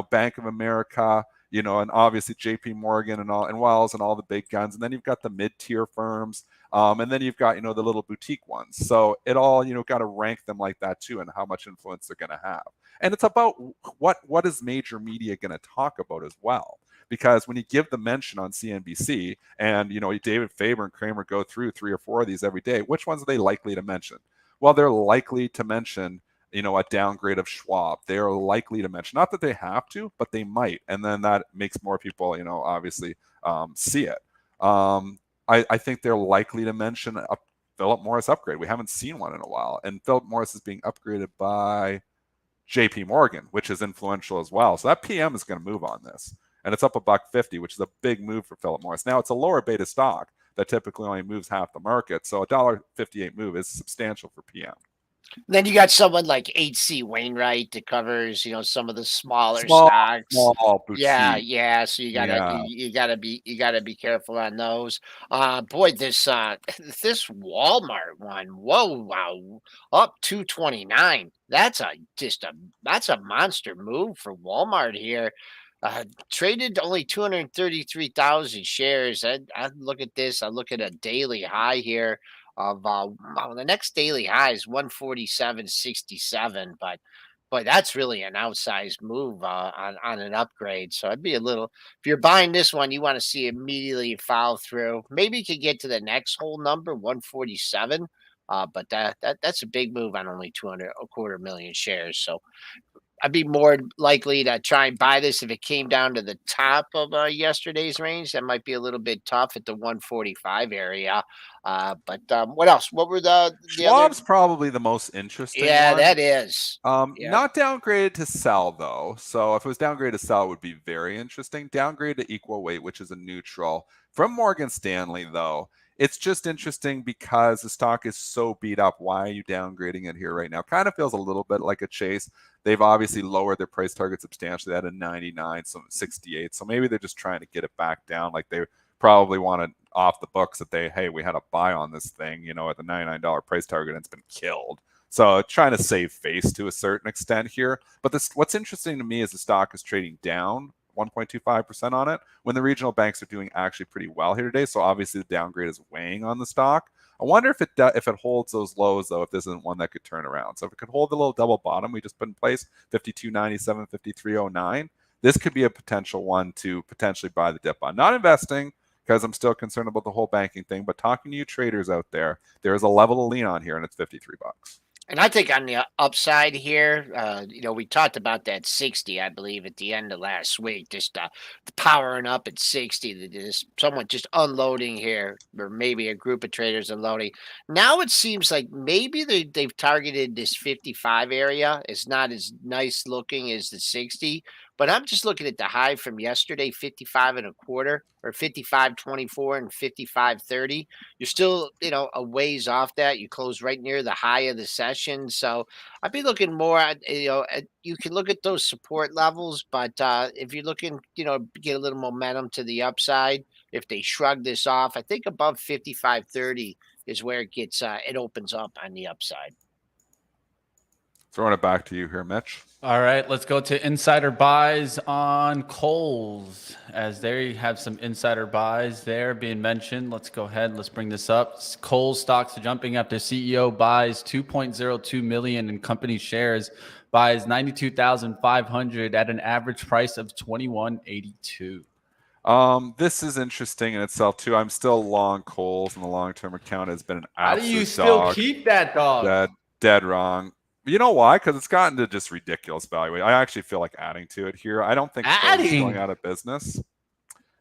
Speaker 3: Bank of America, and obviously JP Morgan and Wells and all the big guns. And then you've got the mid-tier firms. And then you've got, the little boutique ones. So it all, got to rank them like that too, and how much influence they're going to have. And it's about what is major media going to talk about as well. Because when you give the mention on CNBC and, David Faber and Kramer go through 3 or 4 of these every day, which ones are they likely to mention? Well, they're likely to mention, a downgrade of Schwab. They're likely to mention, not that they have to, but they might. And then that makes more people, obviously see it. I think they're likely to mention a Philip Morris upgrade. We haven't seen one in a while. And Philip Morris is being upgraded by JP Morgan, which is influential as well. So that PM is going to move on this. And it's up $1.50, which is a big move for Philip Morris. Now, it's a lower beta stock that typically only moves half the market. So a $1.58 move is substantial for PM.
Speaker 1: Then you got someone like H.C. Wainwright that covers, some of the smaller stocks.
Speaker 3: Small boutique.
Speaker 1: Yeah. So you gotta be careful on those. Boy, this Walmart one. Whoa, wow, up 229. That's a monster move for Walmart here. Traded only 233,000 shares. I look at this. I look at a daily high here of the next daily high is 147.67, but boy, that's really an outsized move on an upgrade. So I'd be a little, if you're buying this one, you want to see immediately follow through. Maybe you could get to the next whole number, 147. But that's a big move on only 225,000 shares. So I'd be more likely to try and buy this if it came down to the top of yesterday's range. That might be a little bit tough at the 145 area. But what else? What were the
Speaker 3: Schwab's
Speaker 1: other?
Speaker 3: probably the most interesting
Speaker 1: Yeah,
Speaker 3: one.
Speaker 1: that is.
Speaker 3: Not downgraded to sell, though. So if it was downgraded to sell, it would be very interesting. Downgrade to equal weight, which is a neutral. From Morgan Stanley, though, it's just interesting because the stock is so beat up. Why are you downgrading it here right now? Kind of feels a little bit like a chase. They've obviously lowered their price target substantially at a 99, so 68. So maybe they're just trying to get it back down. Like they probably wanted off the books that hey, we had a buy on this thing, at the $99 price target, and it's been killed. So trying to save face to a certain extent here. But what's interesting to me is the stock is trading down 1.25% on it when the regional banks are doing actually pretty well here today. So obviously the downgrade is weighing on the stock. I wonder if it holds those lows, though, if this isn't one that could turn around. So if it could hold the little double bottom we just put in place, 52.97, 53.09, this could be a potential one to potentially buy the dip on. Not investing, because I'm still concerned about the whole banking thing, but talking to you traders out there, there is a level to lean on here, and it's $53.
Speaker 1: And I think on the upside here, we talked about that 60, I believe, at the end of last week, just the powering up at 60, there's someone just unloading here, or maybe a group of traders unloading. Now it seems like maybe they've targeted this 55 area. It's not as nice looking as the 60, but I'm just looking at the high from yesterday, 55 and a quarter, or 55.24 and 55.30. You're still, a ways off that. You close right near the high of the session. So I'd be looking more you can look at those support levels, but if you're looking, get a little momentum to the upside, if they shrug this off, I think above 55.30 is where it opens up on the upside.
Speaker 3: Throwing it back to you here, Mitch.
Speaker 2: All right, let's go to insider buys on Kohl's, as they have some insider buys there being mentioned. Let's go ahead. Let's bring this up. Kohl's stocks are jumping after CEO buys 2.02 million in company shares, buys 92,500 at an average price of 21.82.
Speaker 3: This is interesting in itself too. I'm still long Kohl's, and the long-term account has been an
Speaker 2: How do
Speaker 3: absolute
Speaker 2: you still
Speaker 3: dog.
Speaker 2: keep that dog?
Speaker 3: Dead wrong. You know why? Because it's gotten to just ridiculous valuation. I actually feel like adding to it here. I don't think Kohl's is going out of business.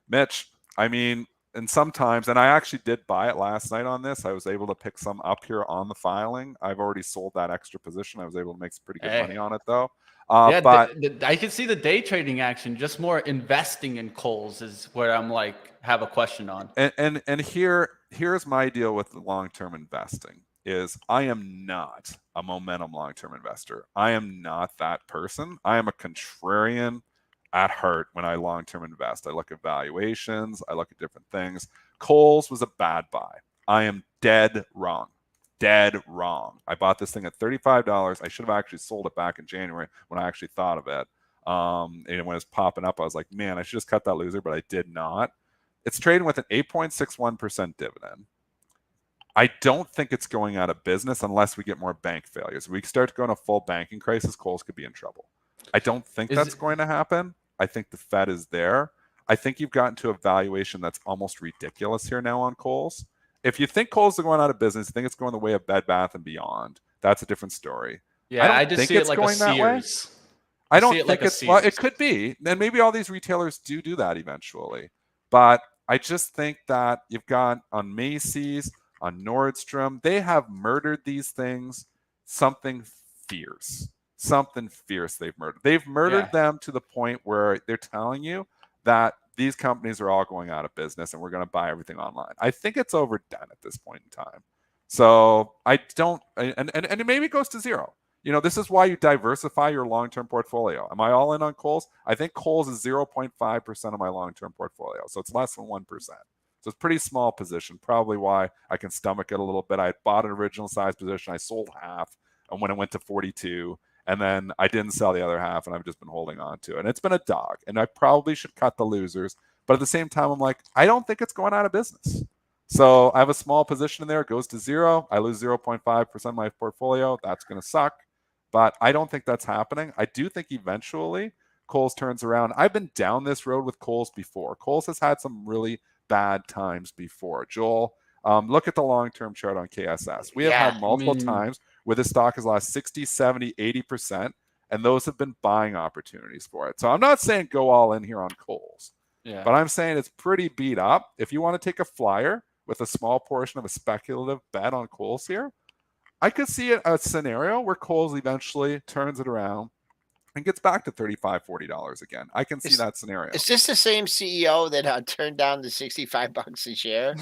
Speaker 3: Mitch, I mean, and sometimes, and I actually did buy it last night on this. I was able to pick some up here on the filing. I've already sold that extra position. I was able to make some pretty good money on it though.
Speaker 2: But I can see the day trading action. Just more investing in Kohl's is where I'm like have a question on.
Speaker 3: And here's my deal with the long-term investing is I am not a momentum long-term investor. I am not that person. I am a contrarian at heart when I long-term invest. I look at valuations. I look at different things. Kohl's was a bad buy. I am dead wrong. Dead wrong. I bought this thing at $35. I should have actually sold it back in January when I actually thought of it. And when it was popping up, I was like, man, I should just cut that loser, but I did not. It's trading with an 8.61% dividend. I don't think it's going out of business unless we get more bank failures. If we start to go in a full banking crisis, Kohl's could be in trouble. I don't think that's going to happen. I think the Fed is there. I think you've gotten to a valuation that's almost ridiculous here now on Kohl's. If you think Kohl's is going out of business, you think it's going the way of Bed Bath & Beyond, that's a different story.
Speaker 2: Yeah, I just see it like a Sears.
Speaker 3: I don't think it's, well, it could be. And maybe all these retailers do that eventually. But I just think that you've got on Macy's, on Nordstrom, they have murdered these things. Something fierce they've murdered. They've murdered them to the point where they're telling you that these companies are all going out of business and we're going to buy everything online. I think it's overdone at this point in time. So I don't, and maybe it goes to zero. This is why you diversify your long-term portfolio. Am I all in on Kohl's? I think Kohl's is 0.5% of my long-term portfolio. So it's less than 1%. So it's a pretty small position, probably why I can stomach it a little bit. I bought an original size position. I sold half, and when it went to 42, and then I didn't sell the other half, and I've just been holding on to it. And it's been a dog, and I probably should cut the losers. But at the same time, I'm like, I don't think it's going out of business. So I have a small position in there. It goes to zero. I lose 0.5% of my portfolio. That's going to suck. But I don't think that's happening. I do think eventually Kohl's turns around. I've been down this road with Kohl's before. Kohl's has had some really bad times before. Joel, look at the long-term chart on KSS. We have had multiple times where the stock has lost 60, 70, 80%, and those have been buying opportunities for it. So I'm not saying go all in here on Kohl's, but I'm saying it's pretty beat up. If you want to take a flyer with a small portion of a speculative bet on Kohl's here, I could see a scenario where Kohl's eventually turns it around and gets back to $35, $40 again. I can see that scenario.
Speaker 1: Is this the same CEO that turned down the $65 a share?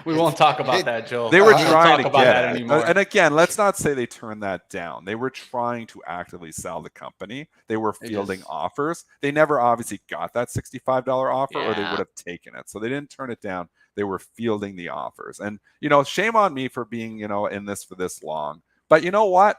Speaker 2: We won't talk about that, Joe.
Speaker 3: They were trying to get it.
Speaker 2: Anymore.
Speaker 3: And again, let's not say they turned that down. They were trying to actively sell the company. They were fielding offers. They never obviously got that $65 offer or they would have taken it. So they didn't turn it down. They were fielding the offers. And, shame on me for being, in this for this long. But you know what?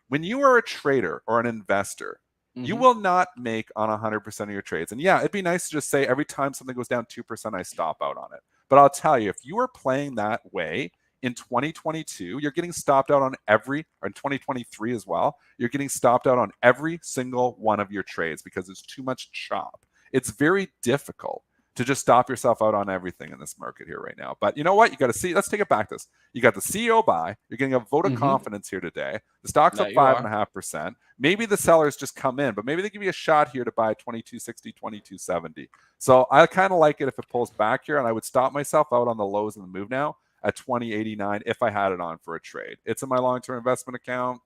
Speaker 3: When you are a trader or an investor, you will not make on 100% of your trades. And it'd be nice to just say every time something goes down 2%, I stop out on it. But I'll tell you, if you are playing that way in 2022, you're getting stopped out on or in 2023 as well, you're getting stopped out on every single one of your trades because there's too much chop. It's very difficult to just stop yourself out on everything in this market here right now. But you know what? You got to see. Let's take it back to this. You got the CEO buy. You're getting a vote of confidence here today. The stock's up 5.5%. Maybe the sellers just come in, but maybe they give you a shot here to buy 2260, 2270. So I kind of like it if it pulls back here, and I would stop myself out on the lows in the move now at 2089 if I had it on for a trade. It's in my long-term investment account.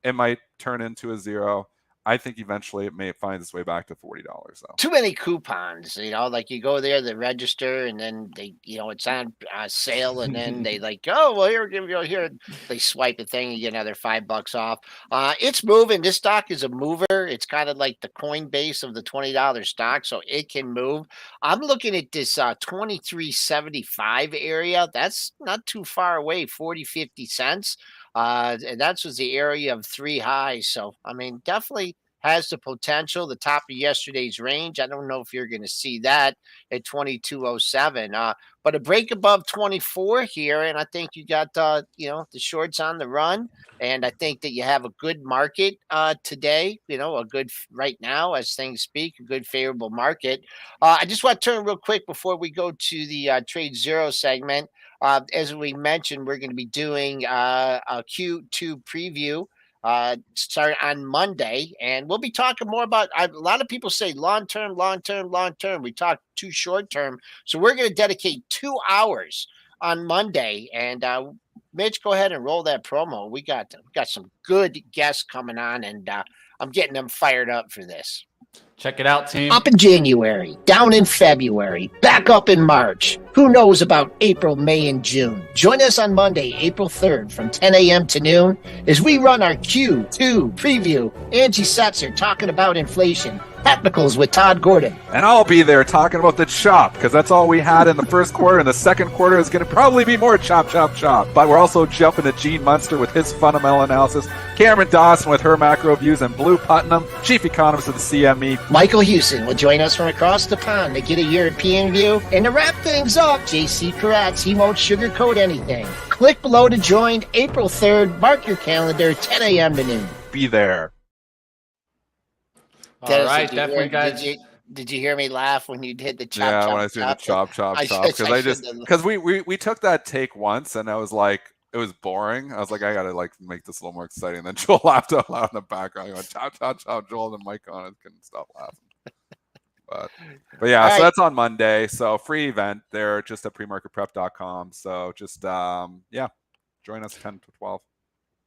Speaker 3: It might turn into a zero. I think eventually it may find its way back to $40 though.
Speaker 1: Too many coupons, like you go there, they register, and then they, it's on sale, and then they like, oh, well, here, they swipe the thing, and you get another $5 off. It's moving. This stock is a mover. It's kind of like the Coinbase of the $20 stock, so it can move. I'm looking at this 23.75 area. That's not too far away, 40, 50 cents. And that was the area of 3 highs. So, I mean, definitely has the potential, the top of yesterday's range. I don't know if you're going to see that at 22.07, but a break above 24 here. And I think you got, the shorts on the run. And I think that you have a good market today, a good right now as things speak, a good favorable market. I just want to turn real quick before we go to the TradeZero segment. As we mentioned, we're going to be doing a Q2 preview start on Monday, and we'll be talking more about a lot of people say long term. We talk too short term, so we're going to dedicate 2 hours on Monday. And Mitch, go ahead and roll that promo. We got some good guests coming on, and I'm getting them fired up for this.
Speaker 2: Check it out, team.
Speaker 1: Up in January, down in February, back up in March. Who knows about April, May, and June? Join us on Monday, April 3rd from 10 a.m. to noon as we run our Q2 preview. Angie Setzer talking about inflation. Technicals with Todd Gordon.
Speaker 3: And I'll be there talking about the chop, because that's all we had in the first quarter, and the second quarter is going to probably be more chop. But we're also jumping to Gene Munster with his fundamental analysis, Cameron Dawson with her macro views, and Blue Putnam, chief economist of the CME.
Speaker 1: Michael Houston will join us from across the pond to get a European view. And to wrap things up, JC Karatz, he won't sugarcoat anything. Click below to join April 3rd. Mark your calendar, 10 a.m. to noon.
Speaker 3: Be there.
Speaker 2: All right, definitely, guys.
Speaker 1: Did you hear me laugh when you did the chop?
Speaker 3: Yeah, when I was doing the chop, because we took that take once, and I was like, it was boring. I was like, I gotta make this a little more exciting. And then Joel laughed out loud in the background. I went chop. Joel and the mic on it, couldn't stop laughing. But yeah, so that's on Monday. So free event there, just at premarketprep.com. So just join us 10 to 12.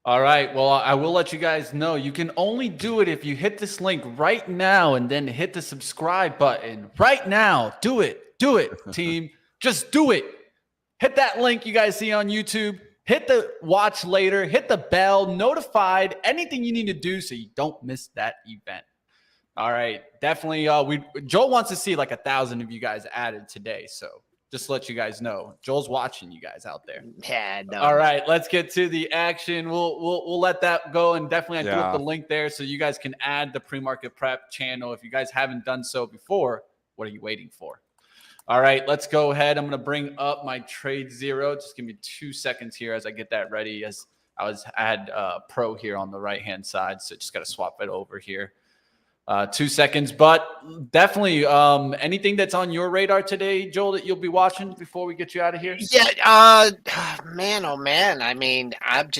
Speaker 2: All right. Well, I will let you guys know you can only do it if you hit this link right now and then hit the subscribe button right now. Do it. Do it, team. Just do it. Hit that link you guys see on YouTube. Hit the watch later. Hit the bell. Notified. Anything you need to do so you don't miss that event. All right. Definitely. Joel wants to see like 1,000 of you guys added today. So just to let you guys know, Joel's watching you guys out there.
Speaker 1: Yeah, no.
Speaker 2: All right, let's get to the action. We'll let that go, and definitely I put the link there so you guys can add the pre-market prep channel. If you guys haven't done so before, what are you waiting for? All right, let's go ahead. I'm going to bring up my TradeZero. Just give me 2 seconds here as I get that ready. As I had Pro here on the right-hand side, so just got to swap it over here. 2 seconds, but definitely anything that's on your radar today, Joel, that you'll be watching before we get you out of here?
Speaker 1: Yeah, man, oh man. I mean, I'm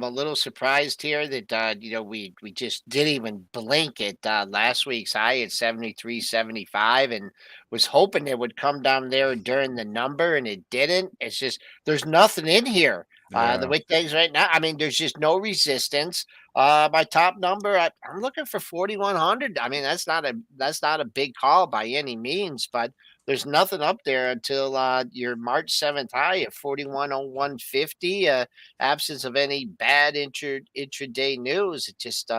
Speaker 1: a little surprised here that we just didn't even blink at last week's high at 73.75, and was hoping it would come down there during the number, and it didn't. It's just there's nothing in here. The way things right now, I mean, there's just no resistance. My top number, I'm looking for 4,100. I mean, that's not a big call by any means, but there's nothing up there until your March 7th high at 41.0150. Absence of any bad intraday news. It just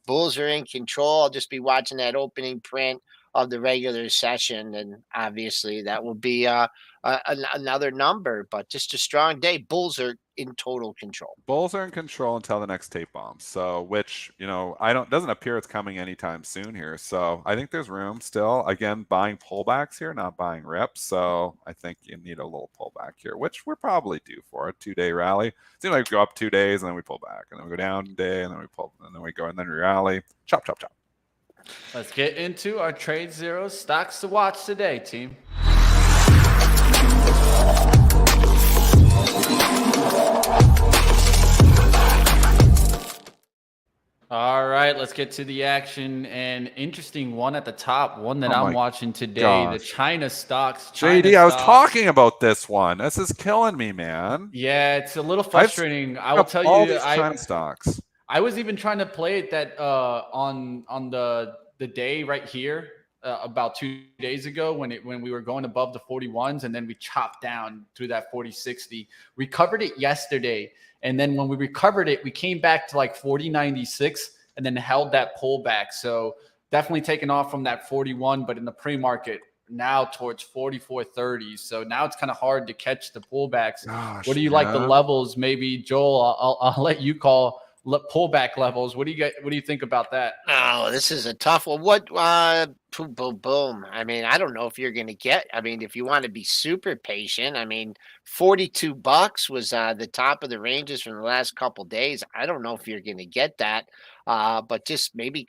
Speaker 1: bulls are in control. I'll just be watching that opening print of the regular session, and obviously that will be another number, but just a strong day. Bulls are in total control.
Speaker 3: Bulls are in control until the next tape bomb. So, which, doesn't appear it's coming anytime soon here. So I think there's room still. Again, buying pullbacks here, not buying rips. So I think you need a little pullback here, which we're probably due for a 2-day rally. It seems like we go up 2 days and then we pull back, and then we go down a day and then we pull, and then we go, and then we rally. Chop.
Speaker 2: Let's get into our TradeZero stocks to watch today, team. All right, let's get to the action. And interesting one at the top, one that
Speaker 3: Oh
Speaker 2: I'm
Speaker 3: my
Speaker 2: watching today, the
Speaker 3: gosh.
Speaker 2: China stocks.
Speaker 3: JD, I was talking about this one. This is killing me, man.
Speaker 2: Yeah, it's a little
Speaker 3: I've
Speaker 2: frustrating. I will tell
Speaker 3: all
Speaker 2: you,
Speaker 3: these China stocks.
Speaker 2: I was even trying to play it that on the day right here about 2 days ago when we were going above the 41s and then we chopped down through that 40.60. Recovered it yesterday, and then when we recovered it, we came back to like 40.96 and then held that pullback. So definitely taken off from that 41, but in the pre-market now towards 44.30. So now it's kind of hard to catch the pullbacks.
Speaker 3: Gosh,
Speaker 2: What do you like the levels? Maybe Joel, I'll let you call pullback levels. What do you think about that?
Speaker 1: Oh, this is a tough one. What boom, boom, boom. I mean, I don't know if you're gonna get, I mean, if you want to be super patient, I mean, $42 was the top of the ranges from the last couple days. I don't know if you're gonna get that. But just maybe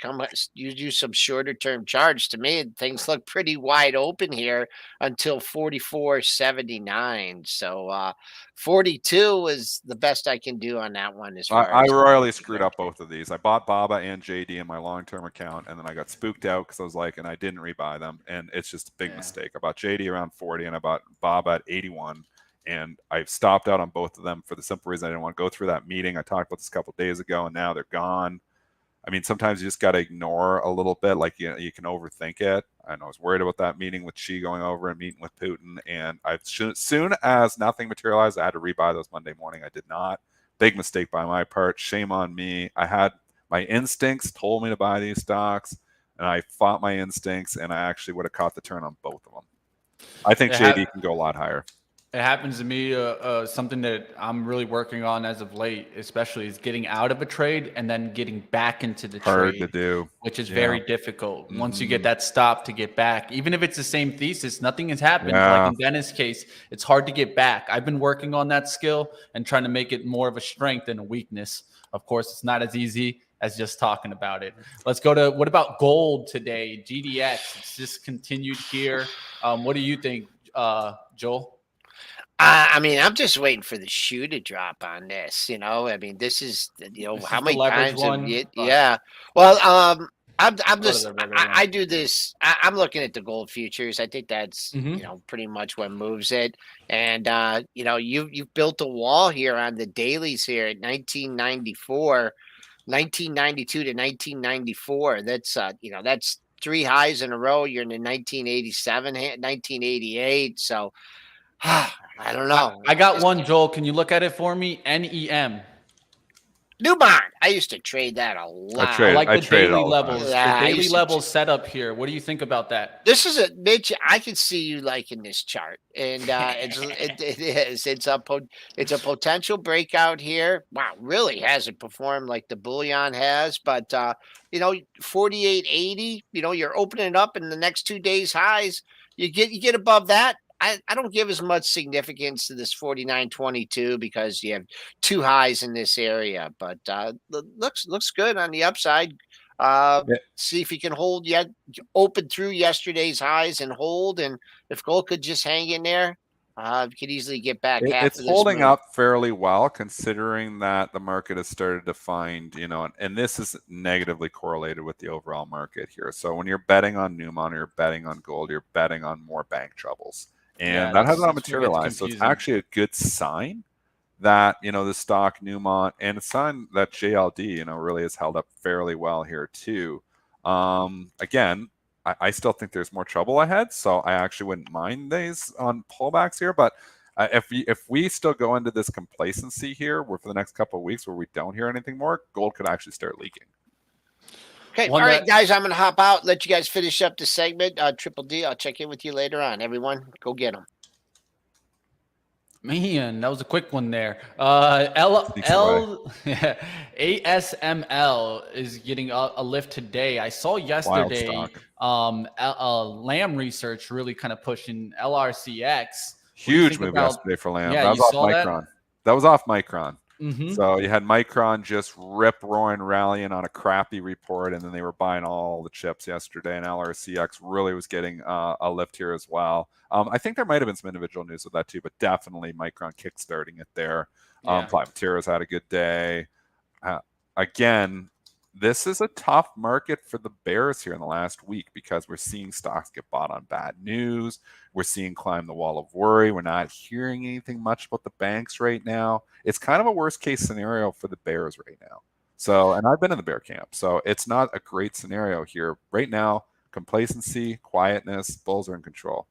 Speaker 1: you do some shorter term charge. To me, things look pretty wide open here until 44.79. So 42 is the best I can do on that one as far
Speaker 3: I
Speaker 1: as
Speaker 3: royally screwed up both of these. I bought BABA and JD in my long-term account, and then I got spooked out because I was like, and I didn't rebuy them, and it's just a big mistake. I bought JD around 40, and I bought BABA at 81, and I stopped out on both of them for the simple reason I didn't want to go through that meeting. I talked about this a couple of days ago, and now they're gone. I mean, sometimes you just got to ignore a little bit. Like, you can overthink it. I know I was worried about that meeting with Xi going over and meeting with Putin. And as soon as nothing materialized, I had to rebuy those Monday morning. I did not. Big mistake by my part. Shame on me. I had my instincts told me to buy these stocks, and I fought my instincts, and I actually would have caught the turn on both of them. I think JD can go a lot higher.
Speaker 2: It happens to me. Something that I'm really working on as of late, especially, is getting out of a trade and then getting back into the trade.
Speaker 3: Hard to do.
Speaker 2: Which is very difficult. Once you get that stop to get back, even if it's the same thesis, nothing has happened. Like in Dennis' case, it's hard to get back. I've been working on that skill and trying to make it more of a strength than a weakness. Of course, it's not as easy as just talking about it. Let's go to, what about gold today? GDX, it's just continued here. What do you think, Joel?
Speaker 1: I mean, I'm just waiting for the shoe to drop on this. I mean, this is, how many times have you? Yeah. Well, I do this. I'm looking at the gold futures. I think that's, pretty much what moves it. And, you've built a wall here on the dailies here at 1994, 1992 to 1994. That's, that's three highs in a row. You're in the 1987, 1988. So, I don't know.
Speaker 2: I got one, Joel. Can you look at it for me? NEM.
Speaker 1: Newmont. I used to trade that a lot.
Speaker 2: I like the daily levels. The daily levels set up here. What do you think about that?
Speaker 1: This is Mitch. I can see you liking this chart, and it is. It's a potential breakout here. Wow, really hasn't performed like the bullion has, but 48.80. You're opening it up in the next 2 days highs. You get above that. I don't give as much significance to this 49.22 because you have two highs in this area, but looks good on the upside. See if you can hold yet open through yesterday's highs and hold, and if gold could just hang in there, could easily get back.
Speaker 3: It's holding up fairly well considering that the market has started to find, and this is negatively correlated with the overall market here. So when you're betting on Newmont or you're betting on gold, you're betting on more bank troubles. And that has not materialized. So it's actually a good sign that, the stock Newmont, and a sign that JLD, really has held up fairly well here too. Again, I still think there's more trouble ahead. So I actually wouldn't mind these on pullbacks here. But if we still go into this complacency here where for the next couple of weeks where we don't hear anything more, gold could actually start leaking.
Speaker 1: Okay, all right, guys, I'm going to hop out, let you guys finish up the segment. Triple D, I'll check in with you later on. Everyone, go get them.
Speaker 2: Man, that was a quick one there. ASML is getting a lift today. I saw yesterday Lam Research really kind of pushing LRCX.
Speaker 3: Huge move yesterday for Lam. That was off Micron. That was off Micron. So you had Micron just rip-roaring rallying on a crappy report, and then they were buying all the chips yesterday, and LRCX really was getting a lift here as well. I think there might have been some individual news with that too, but definitely Micron kickstarting it there. Applied Materials had a good day. Again, this is a tough market for the bears here in the last week because we're seeing stocks get bought on bad news. We're seeing climb the wall of worry. We're not hearing anything much about the banks right now. It's kind of a worst case scenario for the bears right now. So, and I've been in the bear camp, so it's not a great scenario here right now. Complacency, quietness, bulls are in control.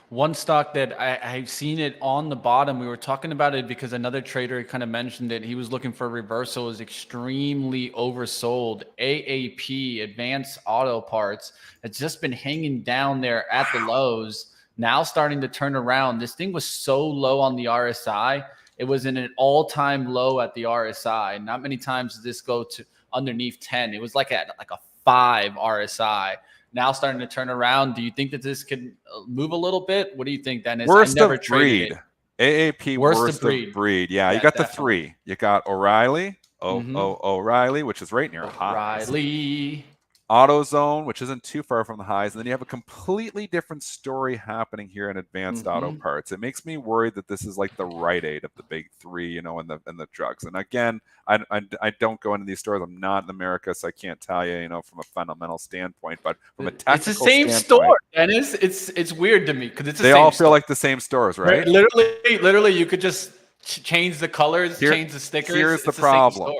Speaker 2: One stock that I've seen it on the bottom, we were talking about it because another trader kind of mentioned it. He was looking for a reversal, is extremely oversold. AAP, Advanced Auto Parts, it's just been hanging down there at the lows, now starting to turn around. This thing was so low on the RSI. It was in an all-time low at the RSI. Not many times does this go to underneath 10. It was like at like a 5 RSI. Now starting to turn around. Do you think that this could move a little bit? What do you think, Dennis?
Speaker 3: Worst
Speaker 2: I never
Speaker 3: of breed. AAP worst of breed. Yeah, you got the three. You got O'Reilly, O'Reilly, which is right near highs.
Speaker 2: O'Reilly.
Speaker 3: AutoZone, which isn't too far from the highs. And then you have a completely different story happening here in Advanced Auto Parts. It makes me worried that this is like the Rite Aid of the big three, you know, in the drugs. And again, I don't go into these stores. I'm not in America, so I can't tell you, you know, from a fundamental standpoint. But from a technical
Speaker 2: it's the same store, Dennis. It's weird to me because it's
Speaker 3: they all feel like the same stores, right?
Speaker 2: Literally, you could just change the colors, change the stickers.
Speaker 3: Here's the problem.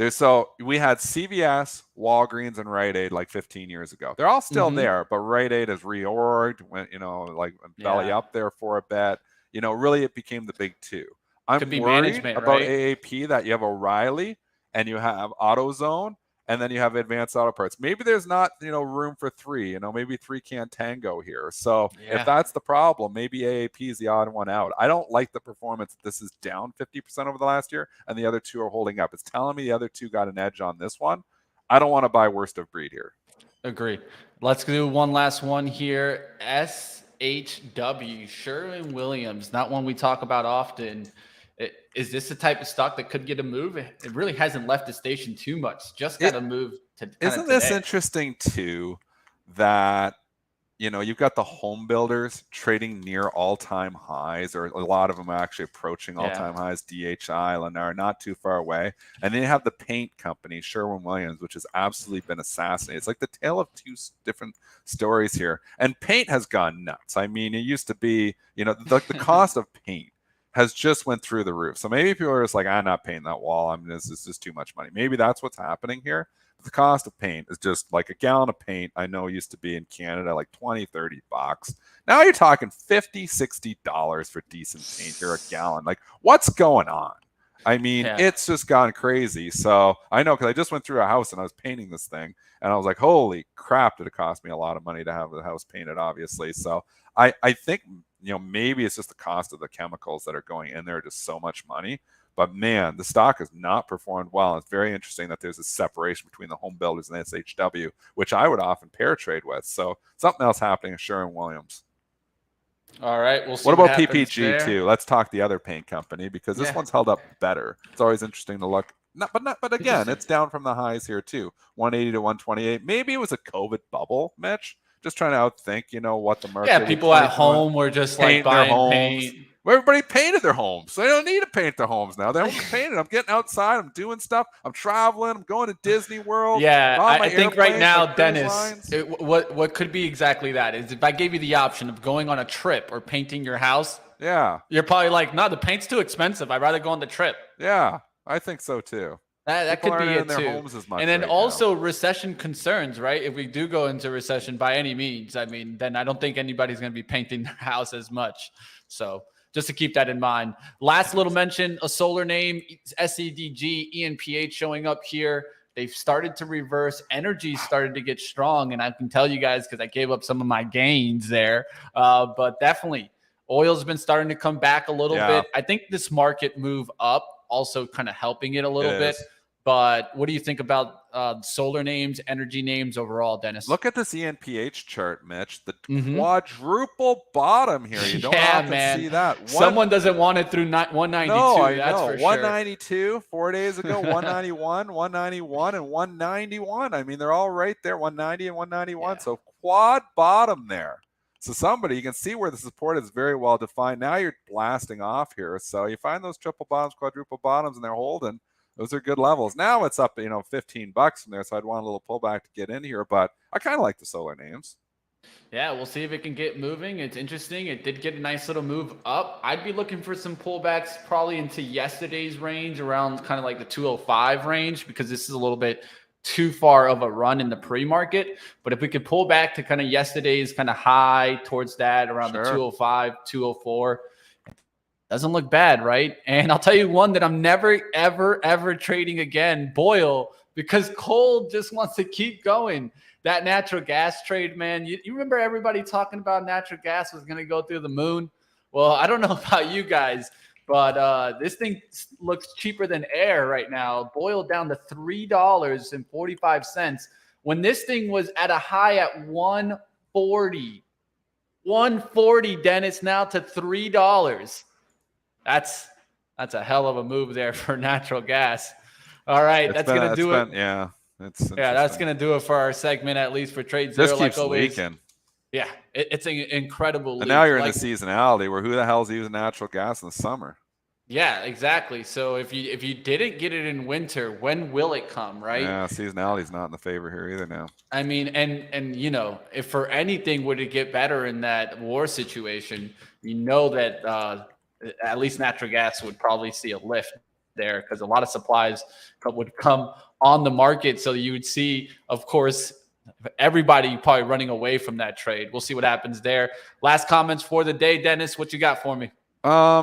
Speaker 3: So we had CVS, Walgreens, and Rite Aid like 15 years ago. They're all still there, but Rite Aid has reorged, went, you know, like belly up there for a bit. You know, really it became the big two. I'm worried about AAP that you have O'Reilly and you have AutoZone and then you have Advanced Auto Parts. Maybe there's not, you know, room for three. You know, maybe three can't tango here. So if that's the problem, maybe AAP is the odd one out. I don't like the performance. This is down 50% over the last year, and the other two are holding up. It's telling me the other two got an edge on this one. I don't want to buy worst of breed here.
Speaker 2: Agree. Let's do one last one here. SHW, Sherwin-Williams, not one we talk about often. Is this the type of stock that could get a move? It really hasn't left the station too much. Just got to move to
Speaker 3: Isn't this interesting too that, you know, you've got the home builders trading near all-time highs, or a lot of them are actually approaching all-time highs. DHI, Lennar, not too far away. And then you have the paint company, Sherwin-Williams, which has absolutely been assassinated. It's like the tale of two different stories here. And paint has gone nuts. I mean, it used to be, you know, the cost of paint has just went through the roof. So maybe people are just like, I'm not painting that wall. I mean, this is just too much money. Maybe that's what's happening here. The cost of paint is just like a gallon of paint. I know used to be in Canada like 20, 30 bucks. Now you're talking $50, $60 for decent paint here, a gallon. Like, what's going on? I mean, it's just gone crazy. So I know, because I just went through a house and I was painting this thing and I was like, holy crap, did it cost me a lot of money to have the house painted, obviously. So I think, you know, maybe it's just the cost of the chemicals that are going in there, just so much money. But man, the stock has not performed well. It's very interesting that there's a separation between the home builders and SHW, which I would often pair trade with. So something else happening at Sherwin-Williams.
Speaker 2: All right. We'll see
Speaker 3: what about PPG too? Let's talk the other paint company, because this one's held up better. It's always interesting to look. But again, it's down from the highs here too. 180 to 128. Maybe it was a COVID bubble, Mitch. Just trying to outthink, you know, what the market.
Speaker 2: Yeah, people at home were just like buying paint.
Speaker 3: Well, everybody painted their homes, so they don't need to paint their homes now. They don't paint it. I'm getting outside. I'm doing stuff. I'm traveling. I'm going to Disney World.
Speaker 2: Yeah, I think right now, Dennis, what could be exactly that is if I gave you the option of going on a trip or painting your house.
Speaker 3: Yeah,
Speaker 2: you're probably like, no, the paint's too expensive. I'd rather go on the trip.
Speaker 3: Yeah, I think so too.
Speaker 2: That could be it too. And then
Speaker 3: right
Speaker 2: also recession concerns, right? If we do go into recession by any means, I mean, then I don't think anybody's going to be painting their house as much. So just to keep that in mind. Last little mention, a solar name, SEDG, ENPH showing up here. They've started to reverse. Energy started to get strong. And I can tell you guys, because I gave up some of my gains there, but definitely oil's been starting to come back a little bit. I think this market move up also kind of helping it a little bit. But what do you think about solar names, energy names overall, Dennis.
Speaker 3: Look at this ENPH chart, Mitch. The quadruple bottom here. You don't
Speaker 2: Yeah,
Speaker 3: often
Speaker 2: man.
Speaker 3: see that.
Speaker 2: Someone doesn't want it through 192.
Speaker 3: No, I
Speaker 2: that's
Speaker 3: know.
Speaker 2: for
Speaker 3: 192 4 days ago, 191, 191, and 191. I mean, they're all right there, 190 and 191.
Speaker 2: Yeah.
Speaker 3: So quad bottom there. So somebody, you can see where the support is very well defined. Now you're blasting off here. So you find those triple bottoms, quadruple bottoms, and they're holding. Those are good levels. Now it's up, $15 from there. So I'd want a little pullback to get in here, but I kind of like the solar names.
Speaker 2: Yeah, we'll see if it can get moving. It's interesting. It did get a nice little move up. I'd be looking for some pullbacks probably into yesterday's range around kind of like the 205 range, because this is a little bit too far of a run in the pre-market. But if we could pull back to kind of yesterday's kind of high towards that around the 205, 204, doesn't look bad, right? And I'll tell you one that I'm never, ever, ever trading again, Boyle, because coal just wants to keep going. That natural gas trade, man, you remember everybody talking about natural gas was going to go through the moon? Well, I don't know about you guys, but this thing looks cheaper than air right now. Boiled down to $3.45 when this thing was at a high at 140. 140, Dennis, now to $3. That's a hell of a move there for natural gas. All right, that's going to do it.
Speaker 3: Yeah.
Speaker 2: That's going to do it for our segment, at least for TradeZero.
Speaker 3: This keeps leaking.
Speaker 2: Yeah, it's an incredible leak.
Speaker 3: And now you're in the seasonality where who the hell's using natural gas in the summer?
Speaker 2: Yeah, exactly. So if you didn't get it in winter, when will it come, right?
Speaker 3: Yeah, seasonality's not in the favor here either now.
Speaker 2: I mean, and if for anything would it get better in that war situation, that at least natural gas would probably see a lift there, because a lot of supplies would come on the market. So you would see, of course, everybody probably running away from that trade. We'll see what happens there. Last comments for the day, Dennis. What you got for me?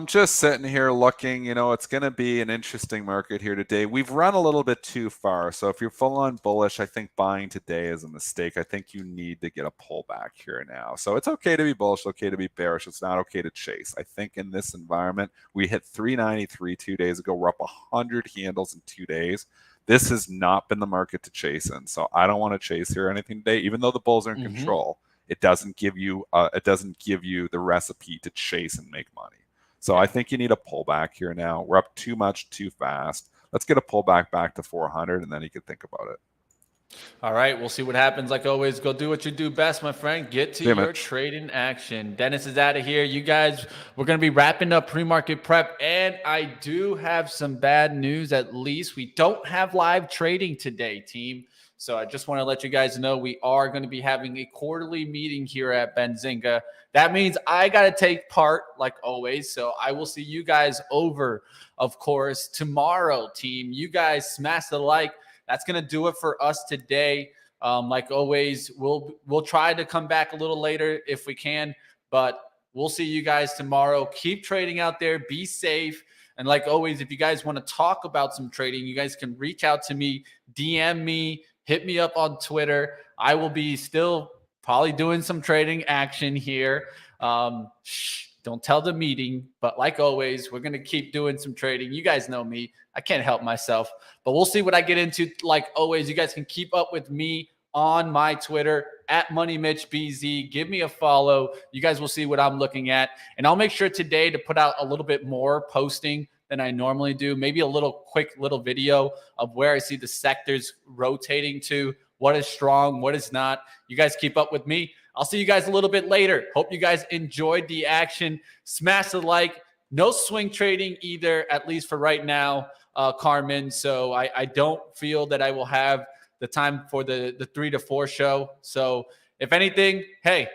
Speaker 3: Just sitting here looking, it's going to be an interesting market here today. We've run a little bit too far. So if you're full on bullish, I think buying today is a mistake. I think you need to get a pullback here now. So it's okay to be bullish, okay to be bearish. It's not okay to chase. I think in this environment, we hit 393 2 days ago. We're up 100 handles in 2 days. This has not been the market to chase in. So I don't want to chase here or anything today, even though the bulls are in control. It doesn't give you the recipe to chase and make money. So I think you need a pullback here now. We're up too much, too fast. Let's get a pullback back to 400, and then you can think about it.
Speaker 2: All right, we'll see what happens. Like always, go do what you do best, my friend. Get to your trading action. Dennis is out of here. You guys, we're going to be wrapping up pre-market prep, and I do have some bad news. At least we don't have live trading today, team. So I just want to let you guys know we are going to be having a quarterly meeting here at Benzinga. That means I got to take part, like always. So I will see you guys over, of course, tomorrow, team. You guys smash the like. That's going to do it for us today. Like always, we'll try to come back a little later if we can, but we'll see you guys tomorrow. Keep trading out there. Be safe. And like always, if you guys want to talk about some trading, you guys can reach out to me, DM me, hit me up on Twitter. I will be still probably doing some trading action here. Don't tell the meeting, but like always, we're going to keep doing some trading. You guys know me. I can't help myself, but we'll see what I get into. Like always, you guys can keep up with me on my Twitter at MoneyMitchBZ. Give me a follow. You guys will see what I'm looking at. And I'll make sure today to put out a little bit more posting than I normally do. Maybe a quick little video of where I see the sectors rotating to, what is strong, what is not. You guys keep up with me. I'll see you guys a little bit later. Hope you guys enjoyed the action. Smash the like. No swing trading either, at least for right now, Carmen. So I don't feel that I will have the time for the 3 to 4 show. So if anything, hey,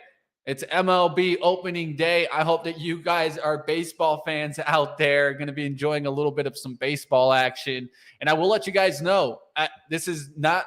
Speaker 2: it's MLB opening day. I hope that you guys are baseball fans out there, going to be enjoying a little bit of some baseball action. And I will let you guys know, this is not,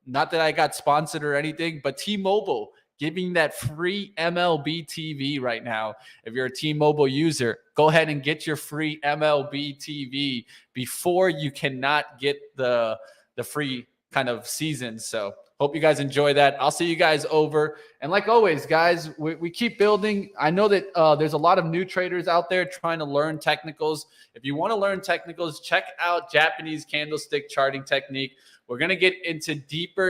Speaker 2: not that I got sponsored or anything, but T-Mobile giving that free MLB TV right now. If you're a T-Mobile user, go ahead and get your free MLB TV before you cannot get the free kind of season. So hope you guys enjoy that. I'll see you guys over. And like always, guys, we keep building. I know that there's a lot of new traders out there trying to learn technicals. If you want to learn technicals, check out Japanese candlestick charting technique, We're going to get into deeper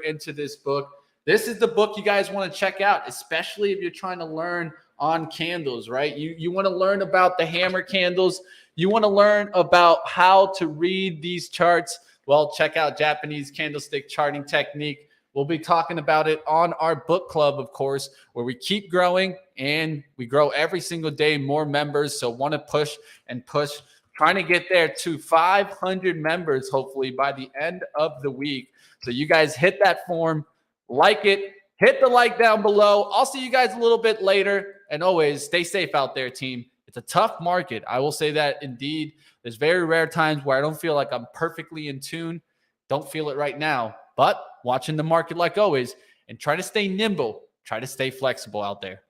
Speaker 2: into this book. This is the book you guys want to check out, especially if you're trying to learn on candles, right? You want to learn about the hammer candles. You want to learn about how to read these charts. Well, check out Japanese Candlestick Charting Technique. We'll be talking about it on our book club, of course, where we keep growing and we grow every single day, more members. So want to push, trying to get there to 500 members, hopefully by the end of the week. So you guys hit that form, like it, hit the like down below. I'll see you guys a little bit later. And always stay safe out there, team. It's a tough market. I will say that indeed. There's very rare times where I don't feel like I'm perfectly in tune. Don't feel it right now. But watching the market like always, and try to stay nimble, try to stay flexible out there.